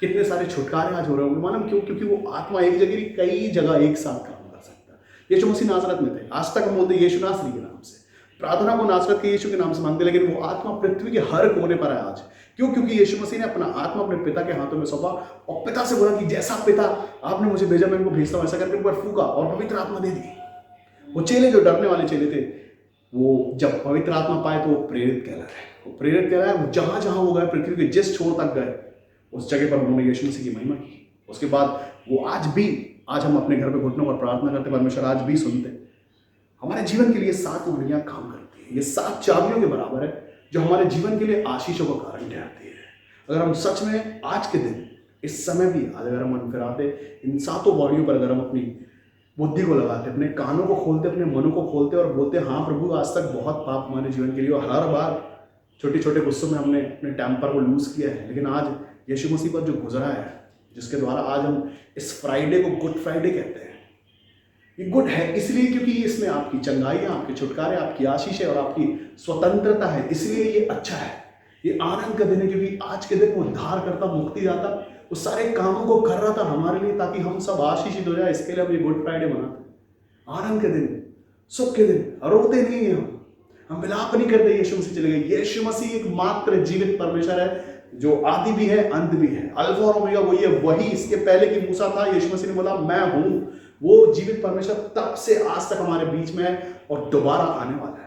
कितने सारे छुटकारे आज हो रहे होंगे। मालूम क्यों? क्योंकि वो आत्मा एक जगह कई जगह एक साथ काम कर सकता है। यीशु मसीह नासरत में थे, आज तक हम बोलते यीशु नासरी के नाम से, प्रार्थना को नासरत के यीशु के नाम से मांगते, लेकिन वो आत्मा पृथ्वी के हर कोने पर है आज। क्यों? क्योंकि यीशु मसीह ने अपना आत्मा अपने पिता के हाथों में सौंपा, और पिता से बोला कि जैसा पिता आपने मुझे भेजा मैं इनको भेजता हूं, ऐसा करके ऊपर फूका और पवित्र आत्मा दे दी। वो चेले जो डरने वाले चेले थे, वो जब पवित्र आत्मा पाए तो वो प्रेरित कहलाए। वो जहां जहां वो गए, पृथ्वी के जिस छोर तक गए, उस जगह पर उन्होंने यीशु मसीह की महिमा की। उसके बाद वो आज हम अपने घर पे घुटनों पर प्रार्थना करते, परमेश्वर आज भी सुनते। हमारे जीवन के लिए 7 उंगलियां काम करती है। ये 7 चाबियों के बराबर है जो हमारे जीवन के लिए आशीषों का कारण ठहरती है। अगर हम सच में आज के दिन, इस समय भी आज अगर हम मन फिराते, इन 7 बॉडियों पर अगर हम अपनी बुद्धि को लगाते, अपने कानों को खोलते, अपने मनों को खोलते और बोलते, हाँ प्रभु आज तक बहुत पाप हमारे जीवन के लिए, और हर बार छोटे छोटे गुस्सों में हमने अपने टेम्पर को लूज किया है, लेकिन आज यीशु मसीह पर जो गुजरा है, जिसके द्वारा आज हम इस फ्राइडे को गुड फ्राइडे कहते हैं। ये गुड है इसलिए क्योंकि इसमें आपकी चंगाइयाँ, आपके छुटकारे, आपकी आशीष है और आपकी स्वतंत्रता है, इसलिए ये अच्छा है। ये आनंद का दिन है क्योंकि आज के दिन वो उद्धार करता, मुक्ति दाता, वो सारे कामों को कर रहा था हमारे लिए, ताकि हम सब आशीषित हो जाए। इसके लिए हम ये गुड फ्राइडे मनाते हैं। आनंद के दिन, सुख के दिन, रोते नहीं है हम विलाप नहीं करते। यीशु मसीह चले गए। यीशु मसीह एक मात्र जीवित परमेश्वर है जो आदि भी है, अंत भी है, अल्फा और ओमेगा वही है। वही इसके पहले की मूसा था, यीशु मसीह ने बोला मैं हूं। वो जीवित परमेश्वर तब से आज तक हमारे बीच में है और दोबारा आने वाला है।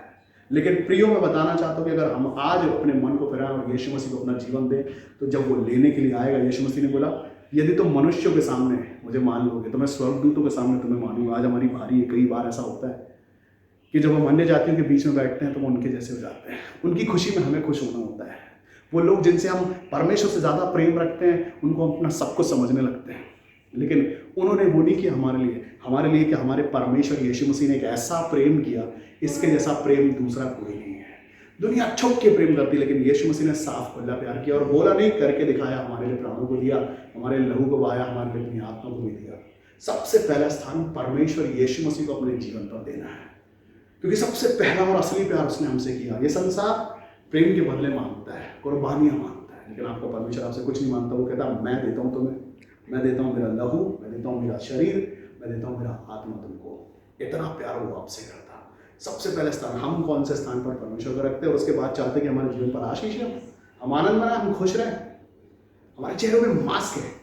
लेकिन प्रियो मैं बताना चाहता हूं कि अगर हम आज अपने मन को फिराएं और यीशु मसीह को अपना जीवन दें, तो जब वो लेने के लिए आएगा, यीशु मसीह ने बोला यदि तुम मनुष्यों के सामने मुझे मान लोगे तो मैं स्वर्गदूतों के सामने तुम्हें मानूंगा। आज हमारी भारी है, कई बार ऐसा होता है कि जब हम अन्य जातियों के बीच में बैठते हैं तो वो उनके जैसे हो जाते हैं। उनकी खुशी में हमें खुश होना होता है। वो लोग जिनसे हम परमेश्वर से ज़्यादा प्रेम रखते हैं, उनको हम अपना सब कुछ समझने लगते हैं। लेकिन उन्होंने वो नहीं किया हमारे लिए कि हमारे परमेश्वर यीशु मसीह ने एक ऐसा प्रेम किया, इसके जैसा प्रेम दूसरा कोई नहीं है। दुनिया छुप के प्रेम करती, लेकिन यीशु मसीह ने साफ खुला प्यार किया और बोला नहीं, करके दिखाया, हमारे लिए प्राणों को दिया, हमारे लहू को बहाया, हमारे लिए अपनी आत्मा को भी दिया। सबसे पहला स्थान परमेश्वर यीशु मसीह को अपने जीवन पर देना है, क्योंकि सबसे पहला और असली प्यार उसने हमसे किया। ये संसार प्रेम के बदले मांगता है, कुर्बानियां मांगता है, लेकिन आपको परमेश्वर आपसे कुछ नहीं मांगता। वो कहता है मैं देता हूँ तुम्हें, मैं देता हूँ मेरा लहू, मैं देता हूँ मेरा शरीर, मैं देता हूँ मेरा आत्मा तुमको। इतना प्यार वो आपसे करता। सबसे पहले स्थान हम कौन से स्थान पर परमेश्वर को रखते हैं, और उसके बाद चाहते हैं कि हमारे जीवन पर आशीष है, हम आनंद मनाएं, हम खुश रहें, हमारे चेहरों में मास्क है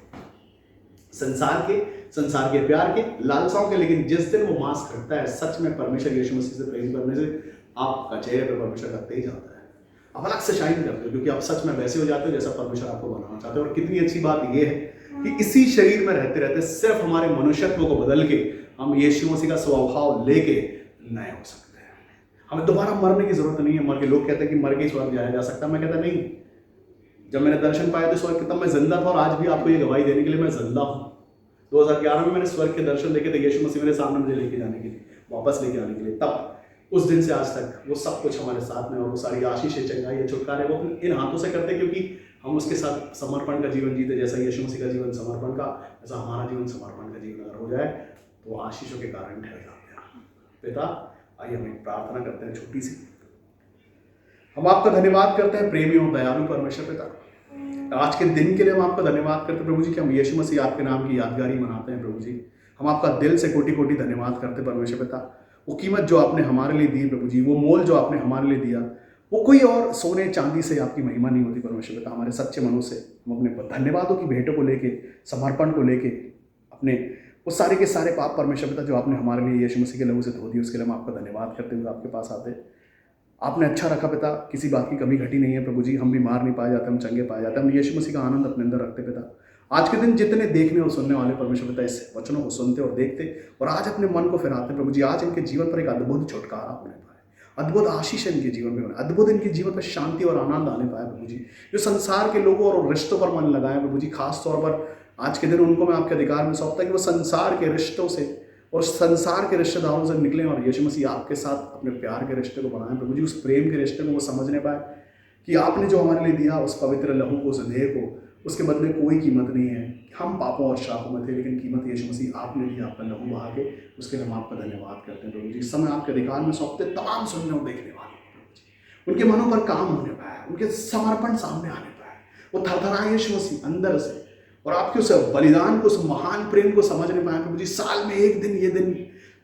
संसार के प्यार के, लालसाओं के, लेकिन जिस दिन वो मास्क हटता है सच में परमेश्वर यीशु मसीह से प्रेम करने से आपका चेहरे पर परमेश्वर का तेज आता है, आप अलग से शाइन करते हो, क्योंकि आप सच में वैसे हो जाते हो जैसा परमेश्वर आपको बनाना चाहते हो। और कितनी अच्छी बात यह है कि इसी शरीर में रहते रहते सिर्फ हमारे मनुष्यत्व को बदल के हम यीशु मसीह का स्वभाव लेके नए हो सकते हैं। हमें दोबारा मरने की जरूरत नहीं है। मर के लोग कहते हैं कि मर के स्वर्ग जाया जा सकता, मैं कहता नहीं। जब मैंने दर्शन पाया थे स्वर्ग के, तब मैं जिंदा था, और आज भी आपको ये गवाही देने के लिए मैं जिंदा हूँ। 2011 में मैंने स्वर्ग के दर्शन देखे थे, यीशु मसीह मेरे सामने मुझे लेके जाने के लिए, वापस लेके आने के लिए। तब उस दिन से आज तक वो सब कुछ हमारे साथ में, और वो सारी आशीष चंगाई छुटकारे वो इन हाथों से करते, क्योंकि हम उसके साथ समर्पण का जीवन जीते। जैसा यीशु मसीह का जीवन समर्पण का, ऐसा हमारा जीवन समर्पण का जीवन अगर हो जाए तो वो आशीषों के कारण ठहर जाते हैं। पिता, आइए हम एक प्रार्थना करते हैं छोटी सी। हम आपका धन्यवाद करते हैं प्रेमी और दयालु परमेश्वर पिता, आज के दिन के लिए हम आपका धन्यवाद करते हैं प्रभु जी कि हम यीशु मसीह आपके नाम की यादगारी मनाते हैं प्रभु जी। हम आपका दिल से कोटि कोटि धन्यवाद करते हैं परमेश्वर पिता। वो कीमत जो आपने हमारे लिए दी प्रभु जी, वो मोल जो आपने हमारे लिए दिया, वो कोई और सोने चांदी से आपकी महिमा नहीं होती परमेश्वर पिता। हमारे सच्चे मनों से हम अपने धन्यवादों की भेंटों को लेके, समर्पण को लेके, अपने वो सारे के सारे पाप परमेश्वर पिता जो आपने हमारे लिए यीशु मसीह के लहू से धो दिए, उसके लिए हम आपका धन्यवाद करते हुए आपके पास आते। आपने अच्छा रखा पिता, किसी बात की कमी घटी नहीं है प्रभु जी। हम बीमार नहीं पाए जाते, हम चंगे पाए जाते, हम यीशु मसीह का आनंद अपने अंदर रखते पिता। आज के दिन जितने देखने और सुनने वाले परमेश्वर पिता इस वचनों को सुनते और देखते और आज अपने मन को फिराते प्रभु जी, आज इनके जीवन पर एक अद्भुत छुटकारा होने पाए, अद्भुत आशीष इनके जीवन में होने, अद्भुत इनके जीवन पर शांति और आनंद आने पाए प्रभु जी। जो संसार के लोगों और रिश्तों पर मन लगाए प्रभु जी, खास तौर पर आज के दिन उनको मैं आपके अधिकार में सौंपता कि वो संसार के रिश्तों से और संसार के रिश्तेदारों से निकलें और यीशु मसीह आपके साथ अपने प्यार के रिश्ते को बनाएं प्रभु जी। उस प्रेम के रिश्ते को वो समझने पाए कि आपने जो हमारे लिए दिया, उस पवित्र लहू को, उस देह को, उसके बदले कोई कीमत नहीं है। हम पापों और श्रापों में थे, लेकिन कीमत यीशु मसीह आपने दिया, आपका लहू बहा के। उसके लिए हम आपका धन्यवाद करते हैं प्रभु जी। इस समय आपके अधिकार में सौंपते तमाम सुनने और देखने वाले प्रभु जी, उनके मनों पर काम होने पाए, उनके समर्पण सामने आने पाए, वो थरथराए यीशु मसीह अंदर से और आपके उस बलिदान को, उस महान प्रेम को समझने पाए प्रभु जी। साल में एक दिन, ये दिन,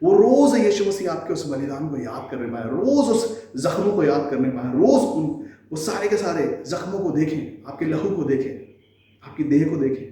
वो रोज यीशु मसीह आपके उस बलिदान को याद करने पाए, रोज उस जख्मों को याद करने पाए, रोज वो सारे के सारे जख्मों को देखें, आपके लहू को देखें, आपकी देह को देखें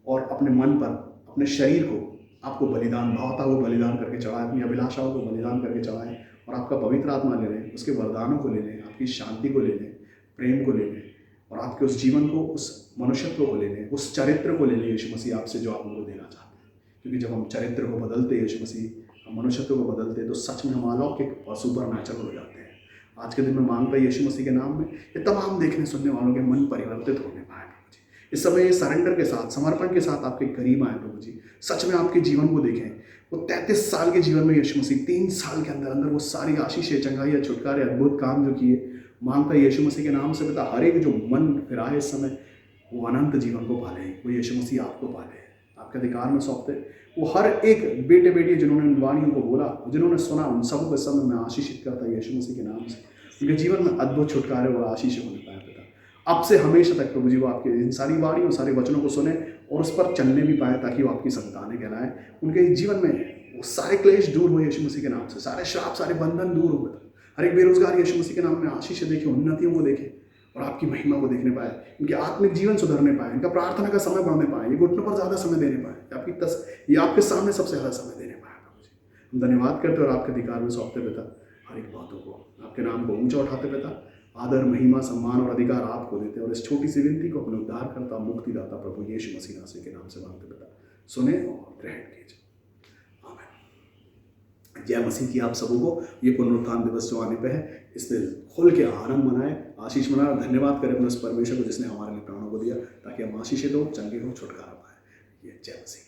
और अपने मन पर, अपने शरीर को आपको बलिदान, भावता हुआ बलिदान करके चढ़ाएं, अपनी अभिलाषाओं को बलिदान करके चढ़ाएं और आपका पवित्र आत्मा ले लें, उसके वरदानों को ले लें, आपकी शांति को ले लें, प्रेम को ले लें और आपके उस जीवन को, उस मनुष्यत्व को ले लें, उस चरित्र को ले लें यीशु मसीह आपसे जो आप उनको देना चाहते हैं। क्योंकि जब हम चरित्र को बदलते यीशु मसीह, हम मनुष्यत्व को बदलते, तो सच में हम अलौकिक और सुपर नेचुरल हो जाते हैं। आज के दिन में मांगता यीशु मसीह के नाम में ये तमाम देखने सुनने वालों के मन परिवर्तित होने पाए प्रभु जी। इस समय ये सरेंडर के साथ, समर्पण के साथ आपके करीब आए प्रभु जी। सच में आपके जीवन को देखें। वो 33 साल के जीवन में यीशु मसीह 3 साल के अंदर अंदर वो सारी आशीषें, चंगाई, छुटकारे, अद्भुत काम जो किए, मांगता यीशु मसीह के नाम से पिता, हर एक जो मन फिराए इस समय, वो अनंत जीवन को पाले, वो यीशु मसीह आपको पाले, आपके अधिकार में सौंपते। वो हर एक बेटे बेटी जिन्होंने उन वाणियों को बोला, जिन्होंने सुना, उन सबको इस समय मैं आशीषित करता यीशु मसीह के नाम से। उनके जीवन में अद्भुत छुटकारे और आशीष होने पाए पिता। अब से हमेशा तक प्रभु जी वो आपके इन सारी वाणियों, सारे वचनों को सुने और उस पर चलने भी पाए, ताकि वो आपकी संतानें कहलाएं। उनके जीवन में वो सारे क्लेश दूर हो यीशु मसीह के नाम से, सारे श्राप, सारे बंधन दूर हो पिता। हर एक बेरोजगार यीशु मसीह के नाम में आशीष देखे, उन्नतियों को देखे और आपकी महिमा को देखने पाए, इनके आत्मिक जीवन सुधरने पाए, इनका प्रार्थना का समय बढ़ने पाए, ये घुटनों पर ज़्यादा समय देने पाए, ये आपके सामने सबसे ज़्यादा समय देने पाए प्रभु जी। हम धन्यवाद करते और आपके अधिकार में सौंपते पिता। हर एक बातों को, आपके नाम को ऊंचा उठाते पिता। आदर, महिमा, सम्मान और अधिकार आपको देते और इस छोटी सी विनती को अपने उद्धार करता, मुक्तिदाता प्रभु यीशु मसीह नासरी के नाम से मांगते पिता। सुने और ग्रहण कीजिए। आमीन। जय मसीह की आप सबों को। ये पुनरुत्थान दिवस जो आने पे है, इस दिन खुल के आनंद मनाए, आशीष मनाए और धन्यवाद करें अपने उस परमेश्वर को जिसने हमारे लिए प्राणों को दिया, ताकि हम आशीषित हो, चंगे हो, छुटकारा पाए। ये जय मसीह।